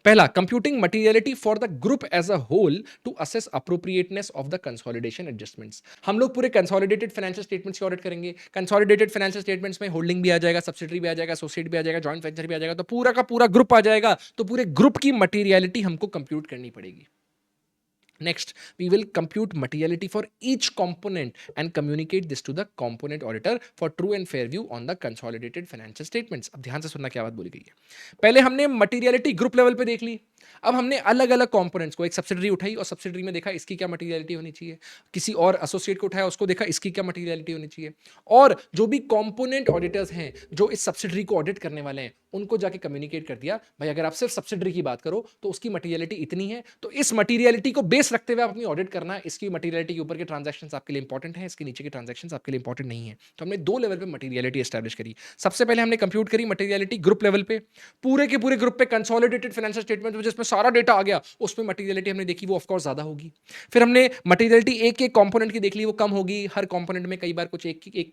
पहला, computing materiality for the group as a whole to assess appropriateness of the consolidation adjustments. हम लोग पूरे कंसोलिडेटेड फाइनेंशियल स्टेटमेंट्स की ऑडिट करेंगे। कंसोलिडेटेड फाइनेंशियल स्टेटमेंट्स में होल्डिंग भी आ जाएगा, सब्सिडरी भी आ जाएगा, एसोसिएट भी आ जाएगा, जॉइंट वेंचर भी आ जाएगा, तो पूरा का पूरा ग्रुप आ जाएगा। तो पूरे ग्रुप की मटीरियलिटी हमको कंप्यूट करनी पड़ेगी। Next, we will compute materiality for each component and communicate this to the component auditor for true and fair view on the consolidated financial statements. अब ध्यान से सुनना क्या बात बोली गई है। पहले हमने materiality ग्रुप लेवल पे देख ली। अब हमने अलग अलग कंपोनेंट्स को, एक सब्सिडरी उठाई और सब्सिडरी में देखा इसकी क्या मटीरियलिटी होनी चाहिए, किसी और एसोसिएट को उठाया उसको देखा इसकी क्या मटीरियलिटी होनी चाहिए, और जो भी कंपोनेंट ऑडिटर्स हैं जो इस सब्सिडरी को ऑडिट करने वाले हैं उनको जाके कम्युनिकेट कर दिया, भाई अगर आप सिर्फ सब्सिडरी की बात करो तो उसकी मटीरियलिटी इतनी है, तो इस मटीरियलिटी को बेस रखते हुए आप अपनी ऑडिट करना है। इसकी मटीरियलिटी के ऊपर के ट्रांजैक्शंस आपके लिए इंपॉर्टेंट है, इसके नीचे के ट्रांजैक्शंस आपके लिए इंपॉर्टेंट नहीं है। तो हमने दो लेवल पे मटीरियलिटी एस्टैब्लिश करी। सबसे पहले हमने कंप्यूट करी मटीरियलिटी ग्रुप लेवल पे, पूरे के पूरे ग्रुप पे कंसोलिडेटेड फाइनेंशियल स्टेटमेंट विच जिसमें सारा डेटा आ गया, उसमें मटेरियलिटी हमने देखी वो ऑफ कोर्स ज़्यादा होगी। फिर हमने मटेरियलिटी एक-एक कंपोनेंट की देख ली, वो कम होगी। हर कंपोनेंट में कई बार कुछ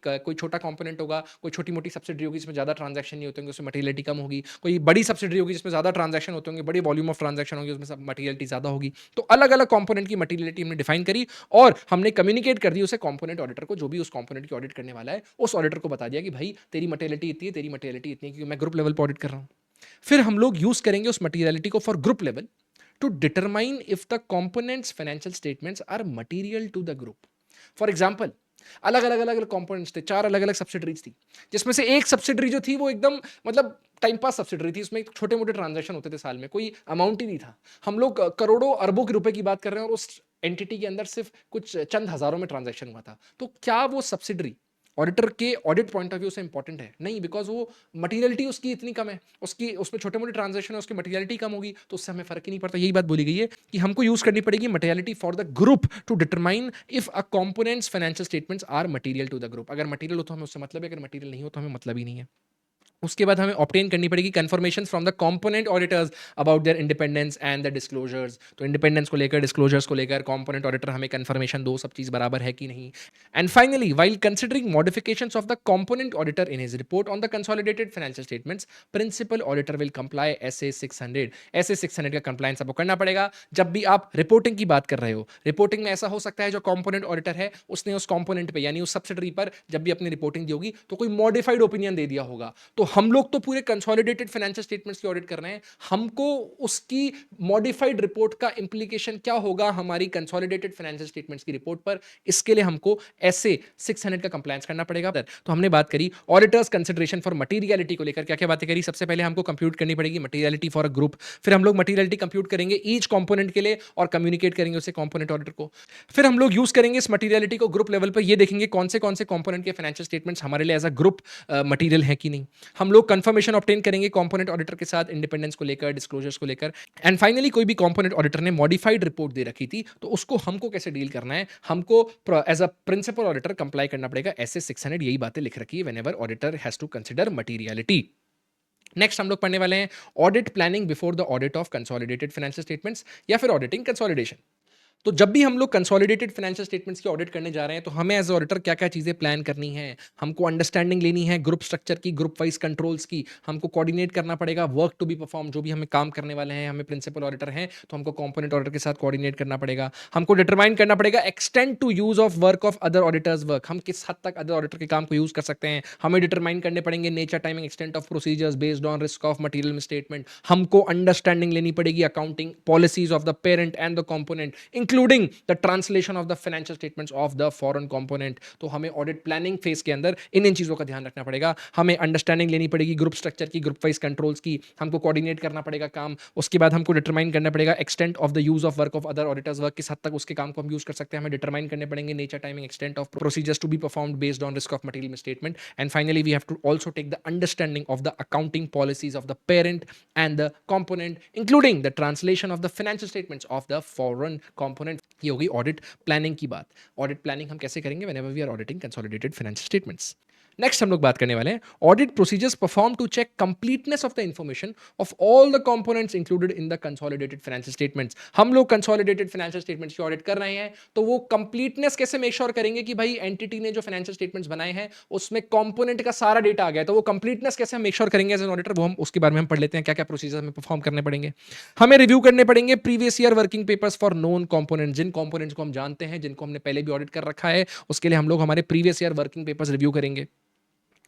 कोई छोटा कंपोनेंट होगा, कोई छोटी-मोटी सब्सिडरी होगी जिसमें ज़्यादा ट्रांजैक्शन नहीं होते होंगे, उसमें मटेरियलिटी कम होगी। कोई बड़ी सब्सिडरी होगी जिसमें ज़्यादा ट्रांजैक्शन होते होंगे, बड़ी वॉल्यूम ऑफ ट्रांजैक्शन होगी, उसमें सब मटेरियलिटी ज़्यादा होगी। तो अलग-अलग कंपोनेंट की मटेरियलिटी हमने डिफाइन करी और हमने कम्युनिकेट कर दी उसे कंपोनेंट ऑडिटर को, जो भी उस कंपोनेंट की ऑडिट करने वाला है, उस ऑडिटर को बता दिया कि भाई तेरी मटेरियलिटी इतनी है, तेरी मटेरियलिटी इतनी है, क्योंकि मैं ग्रुप लेवल पर ऑडिट कर रहा हूँ। फिर हम लोग यूज करेंगे उस मटेरियलिटी को for group level to determine if the components financial statements are material to the group. For example, अलग अलग कंपोनेंट्स थे, 4 अलग अलग सब्सिडरीज थी, जिसमें से एक सब्सिडरी जो थी वो एकदम मतलब टाइम पास सब्सिडरी थी। उसमें छोटे मोटे ट्रांजैक्शन होते थे साल में, कोई अमाउंट ही नहीं था। हम लोग करोड़ों अरबों के रुपए की बात कर रहे हैं और उस एंटिटी के अंदर सिर्फ कुछ चंद हजारों में ट्रांजैक्शन हुआ था। तो क्या वो सब्सिडरी ऑडिटर के ऑडिट पॉइंट ऑफ व्यू से इंपॉर्टेंट है? नहीं, बिकॉज वो मटेरियलिटी उसकी इतनी कम है, उसकी उसमें छोटे मोटे ट्रांजेक्शन है, उसकी मटेरियलिटी कम होगी, तो उससे हमें फर्क ही नहीं पड़ता। यही बात बोली गई है कि हमको यूज करनी पड़ेगी materiality for the group to determine if a components financial statements are material to the group. अगर मटेरियल हो तो हमें उससे मतलब है, अगर मटेरियल नहीं हो तो हमें मतलब ही नहीं है। उसके बाद हमें ऑब्टेन करनी पड़ेगी confirmation from the component auditors about their independence and the disclosures. तो इंडिपेंडेंस को लेकर, डिस्क्लोजर्स को लेकर कंपोनेंट ऑडिटर हमें कंफर्मेशन दो, सब चीज बराबर है कि नहीं। And finally, while considering modifications of the component auditor in his report on the consolidated financial statements, principal auditor will comply SA 600। SA 600 का कंप्लायंस आपको करना पड़ेगा जब भी आप रिपोर्टिंग की बात कर रहे हो। रिपोर्टिंग में ऐसा हो सकता है जो कंपोनेंट ऑडिटर है उसने उस कंपोनेंट पे यानी उस सब्सिडरी पर जब भी अपनी रिपोर्टिंग दी होगी तो कोई मॉडिफाइड ओपिनियन दे दिया होगा। तो हम लोग तो पूरे कंसोलिडेटेड फाइनेंशियल स्टेटमेंट्स की ऑडिट कर रहे हैं, हमको उसकी मॉडिफाइड रिपोर्ट का इंप्लीकेशन क्या होगा हमारी कंसोलिडेटेड फाइनेंशियल स्टेटमेंट्स की रिपोर्ट पर, इसके लिए हमको ऐसे 600 का कंप्लायंस करना पड़ेगा। तो हमने बात करी ऑडिटर्स कंसिडरेशन फॉर मटेरियलिटी को लेकर, क्या क्या बातें करी। सबसे पहले हमको कंप्यूट करनी पड़ेगी मटेरियलिटी फॉर अ ग्रुप। फिर हम लोग मटेरियलिटी कंप्यूट करेंगे ईच कंपोनेंट के लिए और कम्युनिकेट करेंगे उसे कंपोनेंट ऑडिटर को। फिर हम लोग यूज करेंगे इस मटेरियलिटी को ग्रुप लेवल पर, ये देखेंगे कौन से कंपोनेंट के फाइनेंशियल स्टेटमेंट्स हमारे लिए एज अ ग्रुप मटेरियल है कि नहीं। हम लोग कंफर्मेशन ऑब्टेन करेंगे कंपोनेंट ऑडिटर के साथ इंडिपेंडेंस को लेकर, डिस्क्लोजर्स को लेकर। एंड फाइनली, कोई भी कंपोनेंट ऑडिटर ने मॉडिफाइड रिपोर्ट दे रखी थी तो उसको हमको कैसे डील करना है, हमको as a principal auditor comply करना पड़ेगा ऐसे 600। यही बातें लिख रखी है whenever auditor has to consider materiality. Next हम लोग पढ़ने वाले हैं audit planning before the audit of consolidated financial statements या फिर ऑडिटिंग कंसोलिडेशन। तो जब भी हम लोग कंसोलिडेटेड फाइनेंशियल स्टेटमेंट्स की ऑडिट करने जा रहे हैं तो हमें एज ऑडिटर क्या क्या चीज़ें प्लान करनी है, हमको अंडरस्टैंडिंग लेनी है ग्रुप स्ट्रक्चर की, ग्रुप वाइज कंट्रोल्स की, हमको कोऑर्डिनेट करना पड़ेगा वर्क टू बी परफॉर्म। जो भी हमें काम करने वाले हैं, हमें प्रिंसिपल ऑडिटर हैं तो हमको कंपोनेंट ऑडिटर के साथ कोऑर्डिनेट करना पड़ेगा। हमको डिटरमाइन करना पड़ेगा extend to use of work of other auditors work, हम किस हद तक अदर ऑडिटर के काम को यूज कर सकते हैं। हमें डिटरमाइन करने पड़ेंगे nature, timing, extent of procedures based on risk of material misstatement. हमको अंडरस्टैंडिंग लेनी पड़ेगी accounting policies of the parent and the component including the translation of the financial statements of the foreign component. तो हमें audit planning phase के अंदर इन चीजों का ध्यान रखना पड़ेगा। हमें अंडरस्टैंडिंग लेनी पड़ेगी ग्रुप स्ट्रक्चर की, ग्रुप वाइज कंट्रोल्स की, हमको कोऑर्डिनेट करना पड़ेगा काम। उसके बाद हमको डिटरमाइन करना पड़ेगा extent of the use of work of other auditors work, किस हद तक उसके काम को हम यूज कर सकते हैं। हमें डिटरमाइन करने पड़ेंगे nature, timing, extent of procedures to be performed based on risk of material misstatement. And finally, we have to also take the understanding of the accounting policies of the parent and the component including the translation of the financial statements of the foreign component. ये होगी audit planning की बात। Audit planning हम कैसे करेंगे whenever we are auditing consolidated financial statements. Next हम लोग बात करने वाले हैं audit procedures perform to check completeness of the information of all the components included in the consolidated financial statements. हम लोग कंसोलिडेटेड फाइनेंशियल स्टेटमेंट्स की ऑडिट कर रहे हैं तो वो कंप्लीटनेस कैसे मेक श्योर करेंगे कि भाई एंटिटी ने जो फाइनेंशियल स्टेटमेंट्स बनाए हैं उसमें कंपोनेंट का सारा डेटा आ गया, तो वो कंप्लीटनेस कैसे हम मेक श्योर करेंगे एज एन ऑडिटर, वो हम उसके बारे में हम पढ़ लेते हैं क्या क्या प्रोसीजर हमें परफॉर्म करने पड़ेंगे। हमें रिव्यू करने पड़ेंगे previous year working papers for known component, जिन कंपोनेंट्स को हम जानते हैं, जिनको हमने पहले भी ऑडिट कर रखा है, उसके लिए हम लोग हमारे previous year working papers review करेंगे।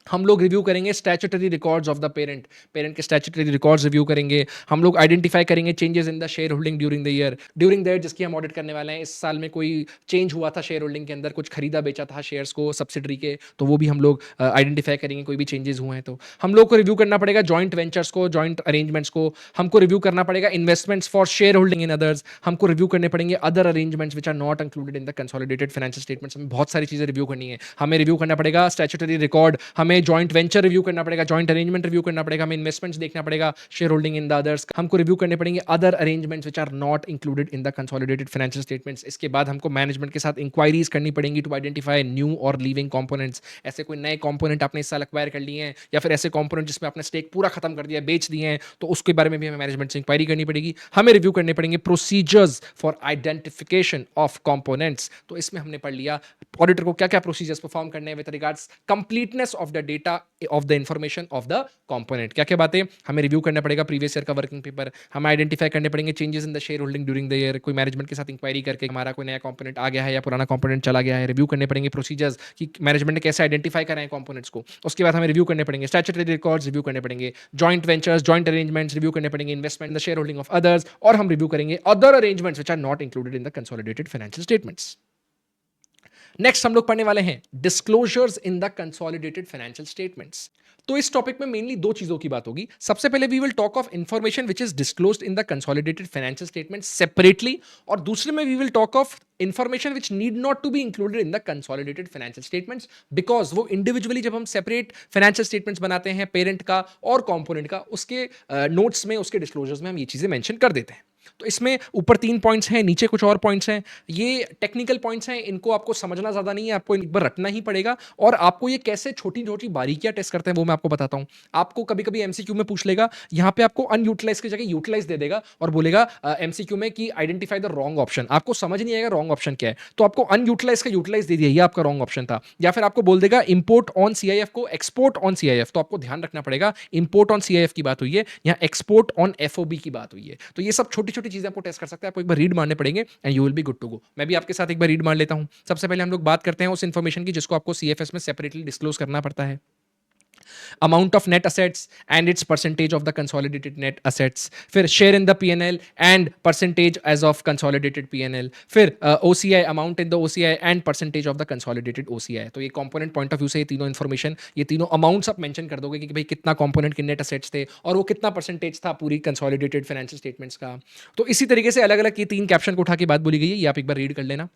हम लोग रिव्यू करेंगे statutory records of the parent, parent के स्टैट्यूटरी रिकॉर्ड्स रिव्यू करेंगे। हम लोग आइडेंटिफाई करेंगे changes in the share holding during the year, during the year जिसकी हम ऑडिट करने वाले हैं। इस साल में कोई चेंज हुआ था शेयर होल्डिंग के अंदर, कुछ खरीदा बेचा था शेयर्स को सब्सिडरी के, तो वो भी हम लोग आइडेंटिफाई करेंगे कोई भी चेंजेस हुए हैं तो। हम लोग को रिव्यू करना पड़ेगा जॉइंट वेंचर्स को, जॉइंट अरेंजमेंट्स को। हमको रिव्यू करना पड़ेगा investments for share holding in others. हमको रिव्यू करने पड़ेंगे other arrangements which are not included in the consolidated financial statements. हमें बहुत सारी चीजें रिव्यू करनी है। हमें रिव्यू करना पड़ेगा स्टैट्यूटरी रिकॉर्ड, हमें हमें जॉइंट वेंचर रिव्यू करना पड़ेगा, जॉइंट अरेंजमेंट रिव्यू करना पड़ेगा, हमें इन्वेस्टमेंट्स देखना पड़ेगा, share holding in the others, हमको रिव्यू करने पड़ेंगे other arrangements which are not included in the consolidated financial statements. इसके बाद हमको मैनेजमेंट के साथ इंक्वायरीज करनी पड़ेंगी टू आइडेंटिफाई न्यू और लीविंग कंपोनेंट्स। ऐसे कोई नए कंपोनेंट आपने इस साल एक्वायर कर लिए हैं या फिर ऐसे कंपोनेंट जिसमें आपने स्टेक पूरा खत्म कर दिया, बेच दिए हैं, तो उसके बारे में भी हमें मैनेजमेंट से इंक्वायरी करनी पड़ेगी। हमें रिव्यू करने पड़ेंगे procedures for identification of components. तो इसमें हमने पढ़ लिया ऑडिटर को क्या क्या प्रोसीजर्स परफॉर्म करने हैं with regards completeness of the data of the information of the component. क्या क्या बातें हमें रिव्यू करना पड़ेगा, प्रीवियस ईयर का वर्किंग पेपर, हमें आइडेंटिफाई करने पड़ेंगे changes in the share holding during the year, कोई मैनेजमेंट के साथ इंक्वायरी करके हमारा कोई नया कंपोनेंट आ गया है या पुराना कंपोनेंट चला गया है, रिव्यू करने पड़ेंगे प्रोसीजर्स कि मैनेजमेंट ने कैसे आइडेंटिफाई करा है कंपोनेंट्स को। उसके बाद हमें रिव्यू करने पड़ेंगे स्टैट्यूटरी रिकॉर्ड्स, रिव्यू करने पड़ेंगे joint ventures, joint arrangements, review करने पड़ेंगे investment in the share holding of others, और हम रिव्यू करेंगे other arrangements which are not included in the consolidated financial statements. Next हम लोग पढ़ने वाले हैं disclosures in the consolidated financial statements. तो इस टॉपिक में मेनली दो चीजों की बात होगी। सबसे पहले we will talk of information which is disclosed in the consolidated financial statements separately, और दूसरे में we will talk of information which need not to be included in the consolidated financial statements, because वो individually जब हम separate financial statements बनाते हैं parent का और कॉम्पोनेंट का, उसके नोट्स में, उसके डिस्क्लोजर्स में हम ये चीजें मेंशन कर देते हैं। तो इसमें ऊपर 3 पॉइंट्स हैं, नीचे कुछ और पॉइंट्स हैं। ये टेक्निकल पॉइंट्स हैं, इनको आपको समझना ज्यादा नहीं है, आपको एक बार रटना ही पड़ेगा। और आपको ये कैसे छोटी छोटी बारीकियां टेस्ट करते हैं वो मैं आपको बताता हूं। आपको कभी कभी एमसीक्यू में पूछ लेगा, यहां पे आपको अनयूटिलाइज की जगह यूटिलाइज दे देगा और बोलेगा एमसीक्यू में कि आइडेंटिफाई द रॉन्ग ऑप्शन। आपको समझ नहीं आएगा रॉन्ग ऑप्शन क्या है, तो आपको अनयूटिलाइज का यूटिलाइज दे दिया, ये आपका रॉन्ग ऑप्शन था। या फिर आपको बोल देगा इंपोर्ट ऑन सीआईएफ को एक्सपोर्ट ऑन सीआईएफ, तो आपको ध्यान रखना पड़ेगा इंपोर्ट ऑन सीआईएफ की बात हुई है, यहाँ एक्सपोर्ट ऑन एफओबी की बात हुई है। तो ये सब छोटी छोटी चीजें आपको टेस्ट कर सकते हैं, आपको एक बार रीड मारने पड़ेंगे and you will be good to go. मैं भी आपके साथ एक बार रीड मार लेता हूं। सबसे पहले हम लोग बात करते हैं उस इंफॉर्मेशन की जिसको आपको सीएफएस में सेपरेटली डिस्क्लोज करना पड़ता है। amount of net assets and its percentage of the consolidated net assets, फिर share in the P&L and percentage as of consolidated P&L, फिर OCI amount in the OCI and percentage of the consolidated OCI। तो ये component point of view से ये तीनों information, ये तीनों amounts आप mention कर दोगे कि भाई कितना component के net assets थे और वो कितना percentage था पूरी consolidated financial statements का। तो इसी तरीके से अलग अलग ये 3 कैप्शन को उठा के बात बोली गई है, ये आप एक बार रीड कर लेना।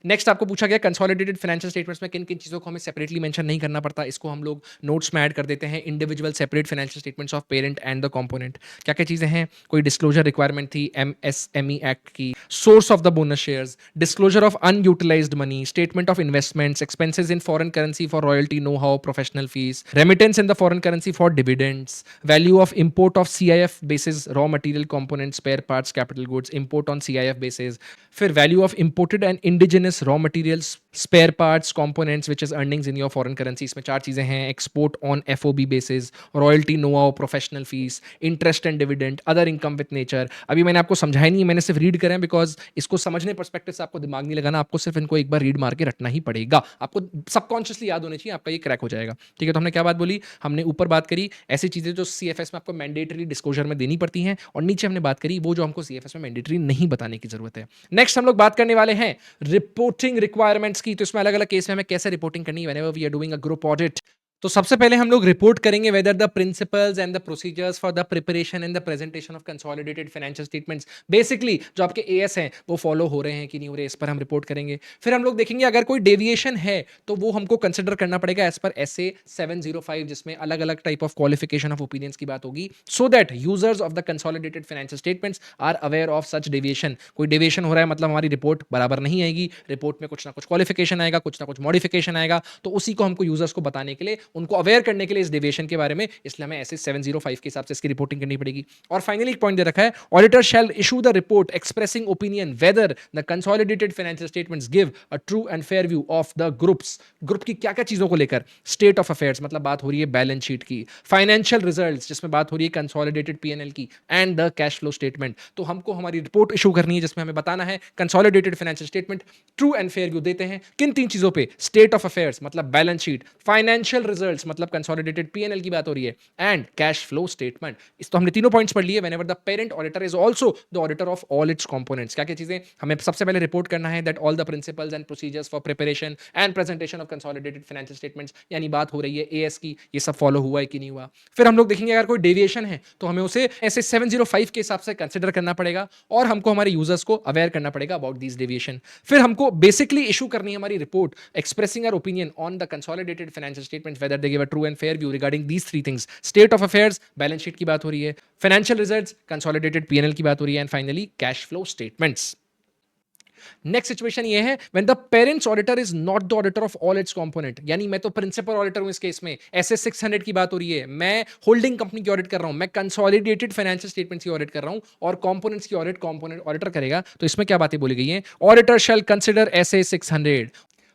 नेक्स्ट आपको पूछा गया कंसोलिडेटेड फाइनेंशियल स्टेटमेंट्स में किन किन चीज़ों को हमें सेपरेटली मेंशन नहीं करना पड़ता, इसको हम लोग नोट्स में ऐड कर देते हैं। Individual separate financial statements of parent and the component, क्या क्या चीज़ें हैं, कोई डिस्क्लोजर रिक्वायरमेंट थी एमएसएमई एक्ट की, source of the bonus shares, disclosure of unutilised money, statement of investments, expenses in foreign currency for royalty know how professional fees, remittance in the foreign currency for dividends, value of import of CIF basis raw material components spare parts capital goods, import on CIF basis, फिर value of imported and indigenous raw materials spare parts components which is earnings in your foreign currency. इसमें 4 चीजें हैं, export on FOB basis, royalty know how professional fees, interest and dividend, other income with nature. अभी मैंने आपको समझाया नहीं है, मैंने सिर्फ रीड करें बिकॉज इसको समझने पर्सपेक्टिव से आपको दिमाग नहीं लगाना, आपको सिर्फ इनको एक बार रीड मार के रटना ही पड़ेगा, आपको सबकॉन्शियसली याद होने चाहिए, आपका ये क्रैक हो जाएगा। ठीक है, तो हमने क्या बात बोली, हमने ऊपर बात करी ऐसी चीजें जो सीएफएस में आपको मैंडेटरी डिस्क्लोजर में देनी पड़ती हैं, और नीचे हमने बात करी वो जो हमको सीएफएस में मैंडेटरी नहीं बताने की जरूरत है। नेक्स्ट हम लोग बात करने वाले हैं रिपोर्टिंग रिक्वायरमेंट्स की। तो इसमें अलग अलग केस में हमें कैसे रिपोर्टिंग करनी है whenever we are doing a group audit. तो सबसे पहले हम लोग रिपोर्ट करेंगे whether the principals and the procedures for the preparation and the presentation of consolidated financial statements, basically जो आपके एएस हैं वो फॉलो हो रहे हैं कि नहीं हो रहे, इस पर हम रिपोर्ट करेंगे। फिर हम लोग देखेंगे अगर कोई डेविएशन है तो वो हमको कंसिडर करना पड़ेगा एज पर एसए 705, जिसमें अलग अलग type of qualification of opinions की बात होगी, so that users of the consolidated financial statements are aware of such deviation. कोई डेविएशन हो रहा है मतलब हमारी रिपोर्ट बराबर नहीं आएगी, रिपोर्ट में कुछ ना कुछ क्वालिफिकेशन आएगा, कुछ ना कुछ मॉडिफिकेशन आएगा, तो उसी को हमको यूजर्स को बताने के लिए, उनको अवेयर करने के लिए इस डेविएशन के बारे में, इसलिए हमें ऐसे 705 के हिसाब से इसकी रिपोर्टिंग करनी पड़ेगी। और फाइनली एक पॉइंट दे रखा है, auditor shall issue the report expressing opinion whether the consolidated financial statements give a true and fair view of the groups. Group की क्या क्या चीजों को लेकर, स्टेट ऑफ अफेयर्स मतलब बात हो रही है बैलेंस शीट की, फाइनेंशियल रिजल्ट्स जिसमें बात हो रही है कंसोलिडेटेड पीएनएल की, and the cash flow statement. तो हमको हमारी रिपोर्ट इशू करनी है जिसमें हमें बताना है consolidated financial statement true and fair view देते हैं किन 3 चीजों पे, स्टेट ऑफ अफेयर्स मतलब बैलेंस शीट, फाइनेंशियल रिजल्ट्स मतलब कंसोलिडेटेड पीएनएल की बात हो रही है, एंड कैश फ्लो स्टेटमेंट। इस तो हमने तीनों पॉइंट्स पढ़ लिए। Whenever the parent auditor is also the auditor of all it's components, क्या क्या चीजें हमें सबसे पहले रिपोर्ट करना है, that all the principals and procedures for preparation and presentation of consolidated financial statements, यानी बात हो रही है एएस की, ये सब फॉलो हुआ है कि नहीं हुआ। फिर हम लोग देखेंगे अगर कोई डेविएशन है तो हमें उसे ऐसे 705 के हिसाब से कंसिडर करना पड़ेगा, और हमको हमारे यूजर्स को अवेयर करना पड़ेगा अबाउट दिस डेविएशन। फिर हमको बेसिकली इशू करनी है हमारी report expressing our opinion on the consolidated financial statements whether they give a true and fair view regarding these three things. State of affairs, balance sheet की बात हो रही है, financial results, consolidated P&L की बात हो रही है, and finally cash flow statements. Next situation ये है when the parents auditor is not the auditor of all it's component, यानी मैं तो प्रिंसिपल ऑडिटर हूं इस केस में, एसए 600 की बात हो रही है, मैं होल्डिंग कंपनी की ऑडिट कर रहा हूं, मैं कंसोलिडेटेड फाइनेंशियल स्टेटमेंट्स की ऑडिट कर रहा हूं और कंपोनेंट्स की ऑडिट कंपोनेंट ऑडिटर करेगा। तो इसमें क्या बातें बोली गई हैं? Auditor shall consider SA 600।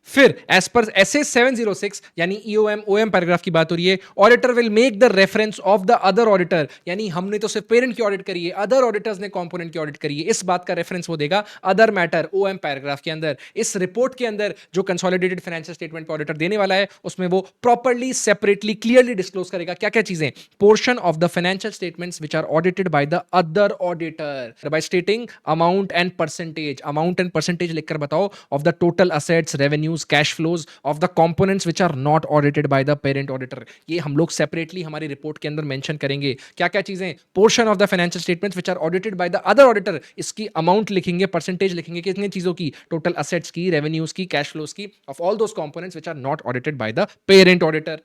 फिर एज पर एसए 706 यानी ईओएम ओएम पैराग्राफ की बात हो रही है, auditor will make the reference of the other auditor, यानी हमने तो सिर्फ पेरेंट की ऑडिट करी है, अदर ऑडिटर्स ने कंपोनेंट की ऑडिट करी है, इस बात का रेफरेंस वो देगा अदर मैटर ओएम पैराग्राफ के अंदर। इस रिपोर्ट के अंदर जो कंसोलिडेटेड फाइनेंशियल स्टेटमेंट पे ऑडिटर देने वाला है उसमें वो प्रॉपर्ली सेपरेटली क्लियरली डिस्क्लोज करेगा क्या क्या चीजें, portion of the financial statements which are audited by the other auditor by stating amount and percentage लिखकर बताओ of the total assets, revenues, cash flows of the components which are not audited by the parent auditor. ये हम लोग separately हमारी report के अंदर mention करेंगे क्या क्या चीजें, portion of the financial statements which are audited by the other auditor, इसकी अमाउंट लिखेंगे, परसेंटेज लिखेंगे कितनी चीजों की, टोटल असेट्स की, रेवेन्यूज की, कैश फ्लोज की, of all those components which are not audited by the parent auditor.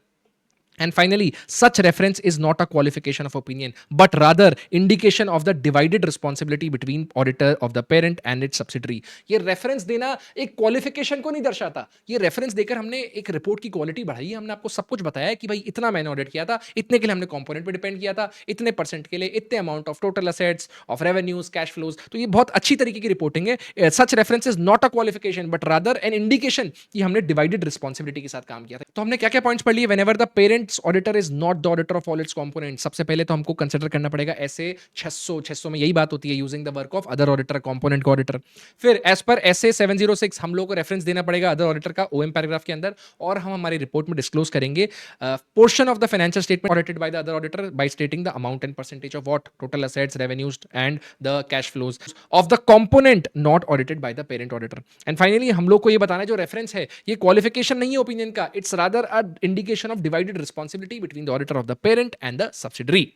And finally, such reference is not a qualification of opinion, but rather indication of the divided responsibility between auditor of the parent and its subsidiary. ये reference देना एक qualification को नहीं दर्शाता, ये reference देकर हमने एक report की quality बढ़ाई है, हमने आपको सब कुछ बताया है कि भाई इतना मैंने audit किया था, इतने के लिए हमने component पे depend किया था, इतने percent के लिए, इतने amount of total assets, of revenues, cash flows, तो ये बहुत अच्छी तरीके की reporting है। Such reference is not a qualification, but rather an indication कि हमने divided responsibility के साथ काम किया था। तो हमने क्या क्या पॉइंट्स पढ़ लिए? Whenever the parent auditor is not the auditor of all it's component, सबसे पहले तो हमको कंसीडर करना पड़ेगा ऐसे 600 में यही बात होती है, using the work of other auditor, component को ऑडिटर। फिर एज पर एसए 706 हम लोग को रेफरेंस देना पड़ेगा अदर ऑडिटर का ओएम पैराग्राफ के अंदर, और हम हमारी रिपोर्ट में डिस्क्लोज करेंगे portion of the financial statement audited by the other auditor by stating the amount and percentage of what, total assets, revenues and the cash flows of the component not audited by the parent auditor. And finally हम लोग को ये बताना है जो reference है ये qualification नहीं है ओपिनियन का, it's rather a indication of divided responsibility between the auditor of the parent and the subsidiary.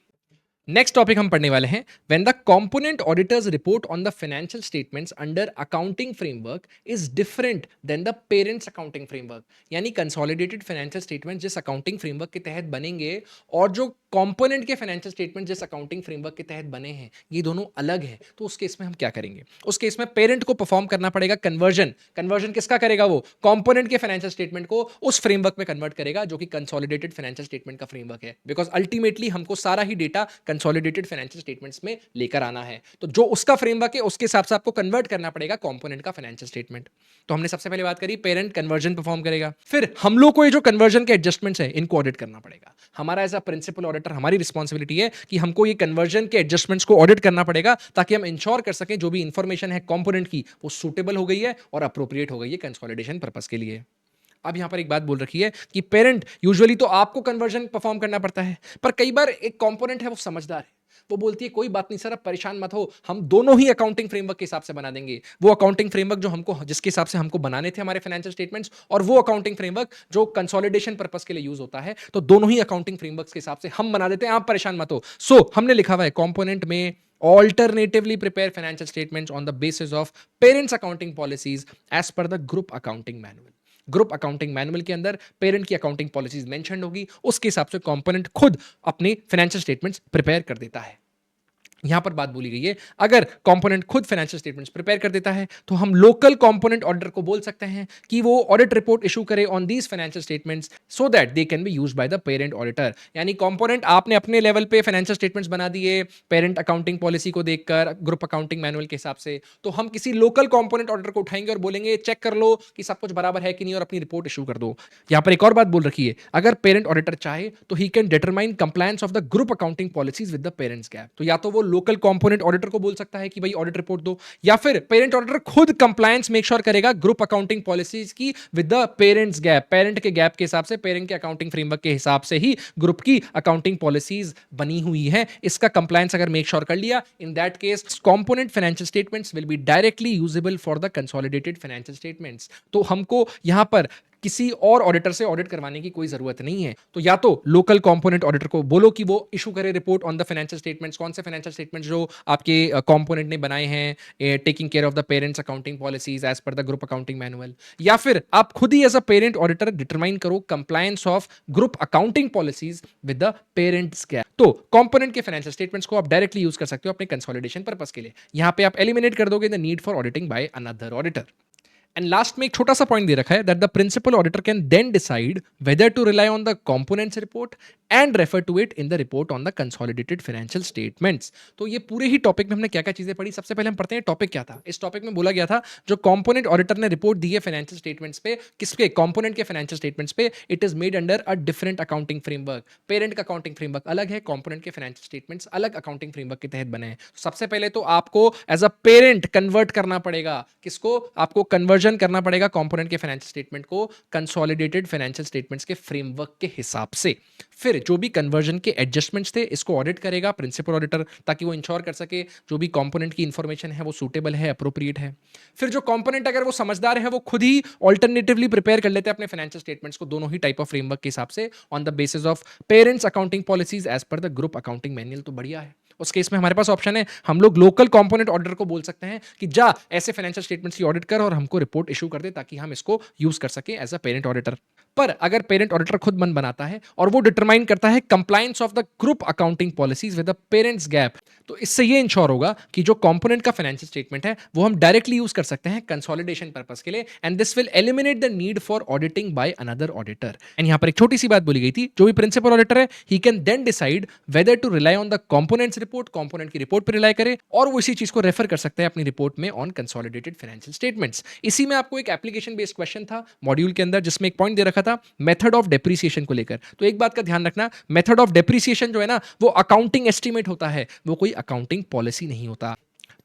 Next topic हम पढ़ने वाले हैं when the component auditor's report on the financial statements under accounting framework is different than the parent's accounting framework, यानी consolidated financial statement जिस accounting framework के तहत बनेंगे और जो कंपोनेंट के फाइनेंशियल स्टेटमेंट जिस अकाउंटिंग फ्रेमवर्क के तहत बने हैं ये दोनों अलग हैं। तो उस केस में हम क्या करेंगे? उस केस में पेरेंट को परफॉर्म करना पड़ेगा कन्वर्जन। कन्वर्जन किसका करेगा? वो कंपोनेंट के फाइनेंशियल स्टेटमेंट को उस फ्रेमवर्क में कन्वर्ट करेगा जो कि कंसोलिडेटेड फाइनेंशियल स्टेटमेंट का फ्रेमवर्क है, बिकॉज अल्टीमेटली हमको सारा ही डेटा कंसोलिडेटेड फाइनेंशियल स्टेटमेंट्स में लेकर आना है। तो जो उसका फ्रेमवर्क है उसके हिसाब से आपको कन्वर्ट करना पड़ेगा कंपोनेंट का फाइनेंशियल स्टेटमेंट। तो हमने सबसे पहले बात करी पेरेंट कन्वर्जन परफॉर्म करेगा, फिर हम लोग को ये जो कन्वर्जन के एडजस्टमेंट्स है इनको ऑडिट करना पड़ेगा। हमारा एज अ प्रिंसिपल ऑडिटर हमारी रिस्पॉन्सिबिलिटी है कि हमको ये कन्वर्जन के एडजस्टमेंट्स को ऑडिट करना पड़ेगा ताकि हम इंश्योर कर सकें जो भी इंफॉर्मेशन है कंपोनेंट की वो सूटेबल हो गई है और अप्रोप्रिएट हो गई है कंसोलिडेशन पर्पस के लिए। अब यहां पर एक बात बोल रखी है कि पेरेंट यूजुअली तो आपको कन्वर्जन परफॉर्म करना पड़ता है, पर कई बार एक कंपोनेंट है वो समझदार है, वो बोलती है कोई बात नहीं सर, आप परेशान मत हो, हम दोनों ही अकाउंटिंग फ्रेमवर्क के हिसाब से बना देंगे। वो अकाउंटिंग फ्रेमवर्क जो हमको जिसके हिसाब से हमको बनाने थे हमारे फाइनेंशियल स्टेटमेंट्स, और वो अकाउंटिंग फ्रेमवर्क जो कंसोलिडेशन पर्पस के लिए यूज होता है, तो दोनों ही अकाउंटिंग फ्रेमवर्क के हिसाब से हम बना देते हैं, आप परेशान मत हो। सो हमने लिखा हुआ है कंपोनेंट में alternatively prepare financial statements on the basis of parents accounting policies as per the group accounting manual। Group accounting manual के अंदर पेरेंट की अकाउंटिंग पॉलिसीज मेंशन होगी, उसके हिसाब से कंपोनेंट खुद अपने फाइनेंशियल स्टेटमेंट्स प्रिपेयर कर देता है। यहां पर बात बोली गई है अगर कंपोनेंट खुद फाइनेंशियल स्टेटमेंट्स प्रिपेयर कर देता है तो हम लोकल कंपोनेंट ऑडिटर को बोल सकते हैं कि वो ऑडिट रिपोर्ट इशू करे on these financial statements so that they can be used by the parent auditor. यानी कंपोनेंट आपने अपने लेवल पे फाइनेंशियल स्टेटमेंट्स बना दिए पेरेंट अकाउंटिंग पॉलिसी को देखकर ग्रुप अकाउंटिंग मैनुअल के हिसाब से, तो हम किसी लोकल कंपोनेंट ऑडिटर को उठाएंगे और बोलेंगे चेक कर लो कि सब कुछ बराबर है कि नहीं और अपनी रिपोर्ट इशू कर दो। यहां पर एक और बात बोल रखी है अगर पेरेंट ऑडिटर चाहे तो he can determine compliance of the group accounting policies with the parent's gap. तो या तो वो लोकल कंपोनेंट ऑडिटर को बोल सकता है कि भाई ऑडिट रिपोर्ट दो, या फिर पेरेंट ऑडिटर खुद कंप्लायंस मेक श्योर करेगा ग्रुप अकाउंटिंग पॉलिसीज की with the parent's gap. Parent के गैप के हिसाब से, पेरेंट के अकाउंटिंग फ्रेमवर्क के हिसाब से ही ग्रुप की अकाउंटिंग पॉलिसीज बनी हुई है, इसका कंप्लायंस अगर मेक श्योर कर लिया, इन that case component financial statements will be directly usable for the consolidated financial statements. तो हमको यहां पर किसी और ऑडिटर से ऑडिट करवाने की कोई जरूरत नहीं है। तो या तो लोकल कंपोनेंट ऑडिटर को बोलो कि वो इशू करे report on the financial statements, कौन से फाइनेंशियल स्टेटमेंट्स जो आपके कंपोनेंट ने बनाए हैं, taking care of the parent's accounting policies as per the group accounting manual, या फिर आप खुद ही as a parent auditor determine करो compliance of group accounting policies with the parent's gap. तो कंपोनेंट के फाइनेंशियल स्टेटमेंट्स को आप डायरेक्टली यूज कर सकते हो अपने कंसोलिडेशन पर्पस के लिए। यहां पे आप एलिमिनेट कर दोगे the need for auditing by another auditor. And last में एक छोटा सा पॉइंट दे रखा है that the principal auditor can then decide whether to rely on the component's report and refer to it in the report on the consolidated financial statements. तो ये पूरे ही टॉपिक में हमने क्या क्या चीजें पढ़ी, सबसे पहले हम पढ़ते हैं टॉपिक क्या था। इस टॉपिक में बोला गया था जो कंपोनेंट ऑडिटर ने रिपोर्ट दी है फाइनेंशियल स्टेटमेंट्स पे, किसके कंपोनेंट के फाइनेंशियल स्टेटमेंट्स पे, it is made under a different accounting framework. Parent का अकाउंटिंग फ्रेमवर्क अलग है, कंपोनेंट के फाइनेंशियल स्टेटमेंट्स अलग अकाउंटिंग फ्रेमवर्क के तहत बने हैं। सबसे पहले तो आपको एज अ पेरेंट कन्वर्ट करना पड़ेगा, किसको, आपको कन्वर्जन करना पड़ेगा कंपोनेंट के फाइनेंशियल स्टेटमेंट को कंसोलिडेटेड फाइनेंशियल स्टेटमेंट्स के फ्रेमवर्क के हिसाब से। फिर जो भी कन्वर्जन के एडजस्टमेंट्स थे इसको ऑडिट करेगा प्रिंसिपल ऑडिटर, ताकि वो इंश्योर कर सके जो भी कंपोनेंट की इंफॉर्मेशन है वो सूटेबल है, अप्रोप्रिएट है। फिर जो कंपोनेंट अगर वो समझदार है वो खुद ही ऑल्टरनेटिवली प्रिपेयर कर लेते हैं अपने फाइनेंशियल स्टेटमेंट्स को दोनों ही टाइप ऑफ फ्रेमवर्क के हिसाब से on the basis of parent's accounting policies as per the group accounting manual. तो बढ़िया है। उस केस में हमारे पास ऑप्शन है, हम लोग लोकल कंपोनेंट ऑडिटर को बोल सकते हैं कि जा ऐसे फाइनेंशियल स्टेटमेंट्स की ऑडिट कर और हमको रिपोर्ट इशू कर दे ताकि हम इसको यूज कर सके एज अ पेरेंट ऑडिटर। पर अगर पेरेंट ऑडिटर खुद मन बनाता है और वो डिटरमाइन करता है compliance of the group accounting policies with the parent's gap, तो इससे ये इंश्योर होगा कि जो कंपोनेंट का फाइनेंशियल स्टेटमेंट है वो हम डायरेक्टली यूज कर सकते हैं कंसोलिडेशन पर्पस के लिए, and this will eliminate the need for auditing by another auditor. And यहां पर एक छोटी सी बात बोली गई थी, जो भी प्रिंसिपल ऑडिटर है he can then decide whether to rely on the component's report, component की रिपोर्ट पर रिलाई करे, और वो इसी चीज को रेफर कर सकते हैं अपनी रिपोर्ट में ऑन कंसोलिडेटेड फाइनेंशियल स्टेटमेंट्स। इसी में आपको एक एप्लीकेशन बेस्ड क्वेश्चन था मॉड्यूल के अंदर जिसमें एक पॉइंट दे रखा था मेथड ऑफ डेप्रिसिएशन को लेकर। तो एक बात का ध्यान रखना, मेथड ऑफ डेप्रिसिएशन जो है ना वो अकाउंटिंग एस्टीमेट होता है, वो कोई अकाउंटिंग पॉलिसी नहीं होता।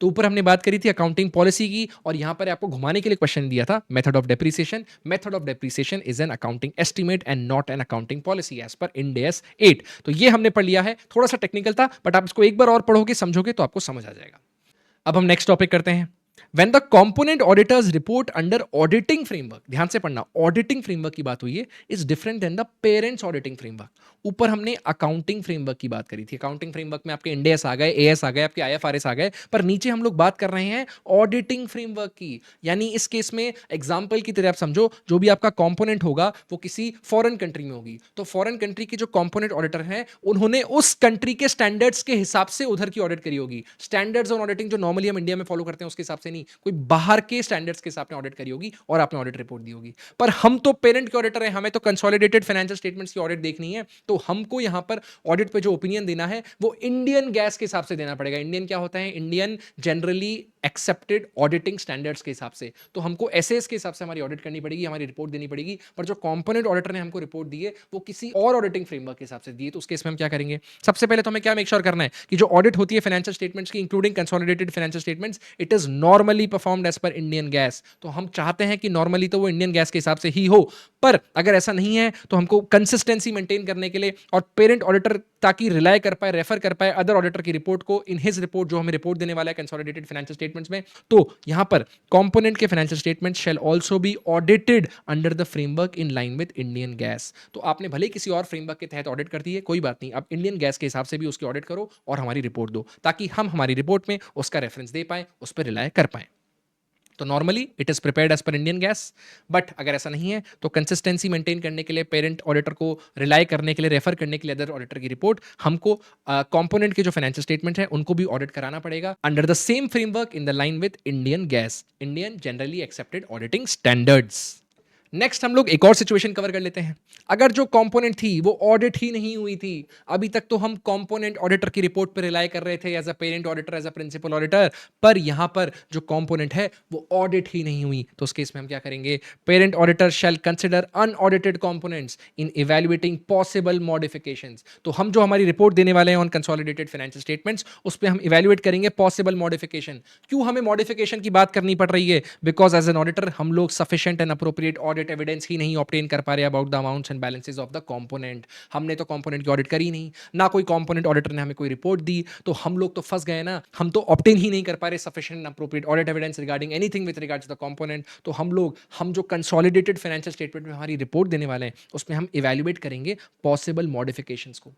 तो ऊपर हमने बात करी थी अकाउंटिंग पॉलिसी की, और यहां पर आपको घुमाने के लिए क्वेश्चन दिया था method of depreciation. Method of depreciation is an accounting estimate and not an accounting policy as per Ind AS 8। तो ये हमने पढ़ लिया है, थोड़ा सा टेक्निकल था बट आप इसको एक बार और पढ़ोगे समझोगे तो आपको समझ आ जाएगा। अब हम नेक्स्ट टॉपिक करते हैं। When the component auditors report under auditing framework, ध्यान से पढ़ना, auditing framework की बात हुई है, is different than the parents auditing framework। ऊपर हमने अकाउंटिंग फ्रेमवर्क की बात करी थी, अकाउंटिंग फ्रेमवर्क में आपके इंड AS आ गए, AS आ गए, आपके IFRS आ गए, पर नीचे हम लोग बात कर रहे हैं ऑडिटिंग फ्रेमवर्क की। यानी इस केस में एग्जांपल की तरह आप समझो, जो भी आपका कंपोनेंट होगा वो किसी फॉरेन कंट्री में होगी, तो फॉरेन कंट्री की जो कंपोनेंट ऑडिटर हैं उन्होंने उस कंट्री के स्टैंडर्ड्स के हिसाब से उधर की ऑडिट करी होगी। स्टैंडर्ड्स ऑन ऑडिटिंग जो नॉर्मली हम इंडिया में फॉलो करते हैं उसके हिसाब से नहीं, कोई बाहर के स्टैंडर्ड्स के हिसाब से ऑडिट करी होगी और आपने ऑडिट रिपोर्ट दी होगी। पर हम तो पेरेंट के ऑडिटर हैं, हमें तो कंसोलिडेटेड फाइनेंशियल स्टेटमेंट्स की ऑडिट देखनी है, तो हमको यहां पर ऑडिट पे जो ओपिनियन देना है वो इंडियन गैस के हिसाब से देना पड़ेगा। इंडियन क्या होता है, Indian generally accepted auditing standards के हिसाब से। तो हमको एसएस के हिसाब से हमारी ऑडिट करनी पड़ेगी, हमारी रिपोर्ट देनी पड़ेगी। पर जो कंपोनेंट ऑडिटर ने हमको रिपोर्ट दी है वो किसी और ऑडिटिंग फ्रेमवर्क के हिसाब से दी है, तो उसके इसमें हम क्या करेंगे, सबसे पहले तो हमें क्या मेक श्योर करना है कि जो ऑडिट होती है फाइनेंशियल स्टेटमेंट्स की including consolidated financial statements, it is normally performed as per Indian GAAS. तो हम चाहते हैं कि नॉर्मली तो वो इंडियन गैस के हिसाब से ही हो, पर अगर ऐसा नहीं है तो हमको कंसिस्टेंसी मेंटेन करने के लिए और पेरेंट ऑडिटर ताकि रिलाई कर पाए, रेफर कर पाए अदर ऑडिटर की रिपोर्ट को इन हिज रिपोर्ट जो हमें रिपोर्ट देने वाला है कंसोलिडेटेड फाइनेंशियल स्टेटमेंट्स में, तो यहां पर कंपोनेंट के financial statement shell also be audited under the framework in line with Indian GAAS. तो आपने भले किसी और फ्रेमवर्क के तहत ऑडिट कर दी है, कोई बात नहीं, आप इंडियन गैस के हिसाब से भी उसकी ऑडिट करो और हमारी रिपोर्ट दो, ताकि हम हमारी रिपोर्ट में उसका रेफरेंस दे पाए, उस पर रिलाई कर पाए। तो normally it is prepared as per Indian GAAS, but अगर ऐसा नहीं है तो कंसिस्टेंसी मेंटेन करने के लिए, पेरेंट ऑडिटर को रिलाई करने के लिए, रेफर करने के लिए अदर ऑडिटर की रिपोर्ट, हमको कंपोनेंट के जो फाइनेंशियल स्टेटमेंट है उनको भी ऑडिट कराना पड़ेगा under the same framework in the line with Indian gas, Indian generally accepted auditing standards. Next हम लोग एक और सिचुएशन कवर कर लेते हैं। अगर जो कंपोनेंट थी वो ऑडिट ही नहीं हुई थी, अभी तक तो हम कंपोनेंट ऑडिटर की रिपोर्ट पर रिलाई कर रहे थे as a parent auditor, as a principal auditor, पर यहां पर जो कंपोनेंट है वो ऑडिट ही नहीं हुई, तो उस केस में हम क्या करेंगे, parent auditor shall consider unaudited components in evaluating possible modifications. तो हम जो हमारी रिपोर्ट देने वाले हैं ऑन कंसोलिडेटेड फाइनेंशियल स्टेटमेंट्स, उस पर हम इवैल्यूएट करेंगे पॉसिबल मॉडिफिकेशन। क्यों हमें मॉडिफिकेशन की बात करनी पड़ रही है, बिकॉज एज एन ऑडिटर हम लोग sufficient and appropriate audit audit evidence ही नहीं ऑब्टेन कर पा रहे about the amounts and balances of the component. हमने तो कंपोनेंट की ऑडिट करी नहीं, ना कोई कंपोनेंट ऑडिटर ने हमें कोई रिपोर्ट दी, तो हम लोग तो फंस गए ना। हम तो ऑब्टेन ही नहीं कर पा रहे sufficient appropriate audit evidence regarding anything with regards the component. तो हम जो कंसोलिडेटेड फाइनेंशियल स्टेटमेंट में हमारी रिपोर्ट देने वाले हैं, उसमें हम इवैल्यूएट करेंगे पॉसिबल मॉडिफिकेशंस को।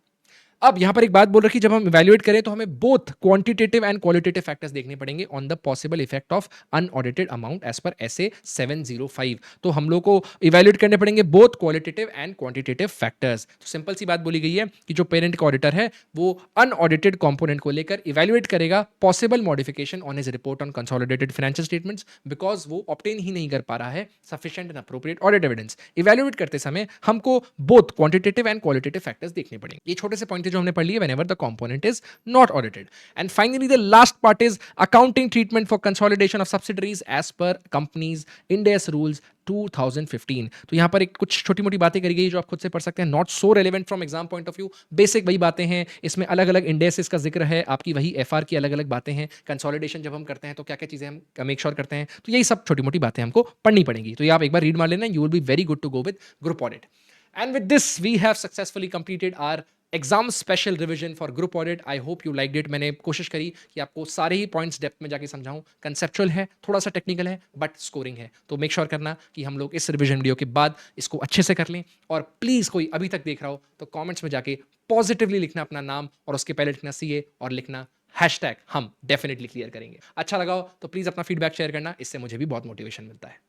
अब यहां पर एक बात बोल रखी, जब हम इवैल्यूएट करें तो हमें both quantitative and qualitative factors देखने पड़ेंगे on the possible effect of unaudited amount as per SA 705। तो हम लोग को इवैल्यूएट करने पड़ेंगे both qualitative and quantitative factors. तो सिंपल सी बात बोली गई है कि जो पेरेंट का ऑडिटर है वो अनऑडिटेड कंपोनेंट को लेकर इवैल्यूएट करेगा possible modification on his report on consolidated financial statements, because वो ऑब्टेन ही नहीं कर पा रहा है sufficient and appropriate audit evidence. Evaluate करते समय हमको both quantitative and qualitative factors देखने पड़ेंगे। ये छोटे से पॉइंट जो हमने पढ़ लिए whenever the component is not audited. And finally, the last part is accounting treatment for consolidation of subsidiaries as per companies Ind AS rules 2015। तो यहां पर एक कुछ छोटी मोटी बातें करी गई जो आप खुद से पढ़ सकते हैं, not so relevant from exam point of view, basic वही बातें हैं। इसमें अलग अलग इंडेसेस का जिक्र है, आपकी वही एफआर की अलग अलग बातें हैं, कंसोलिडेशन जब हम करते हैं तो क्या क्या चीजें हम मेक श्योर करते हैं, तो यही सब छोटी मोटी बातें हमको पढ़नी पड़ेंगी। तो ये आप एक बार रीड मार लेना, you will be very good to go with group audit. And with this, we have successfully completed our exam special revision for group audit. I hope you like it. मैंने कोशिश करी कि आपको सारे ही पॉइंट्स डेप्थ में जाके समझाऊं। Conceptual है, थोड़ा सा टेक्निकल है, बट स्कोरिंग है। तो मेक श्योर करना कि हम लोग इस रिवीजन वीडियो के बाद इसको अच्छे से कर लें। और प्लीज़ कोई अभी तक देख रहा हो तो कमेंट्स में जाके पॉजिटिवली लिखना अपना नाम, और उसके पहले लिखना सीए और लिखना हैशटैग हम डेफिनेटली क्लियर करेंगे। अच्छा लगा हो तो प्लीज़ अपना फीडबैक शेयर करना, इससे मुझे भी बहुत मोटिवेशन मिलता है।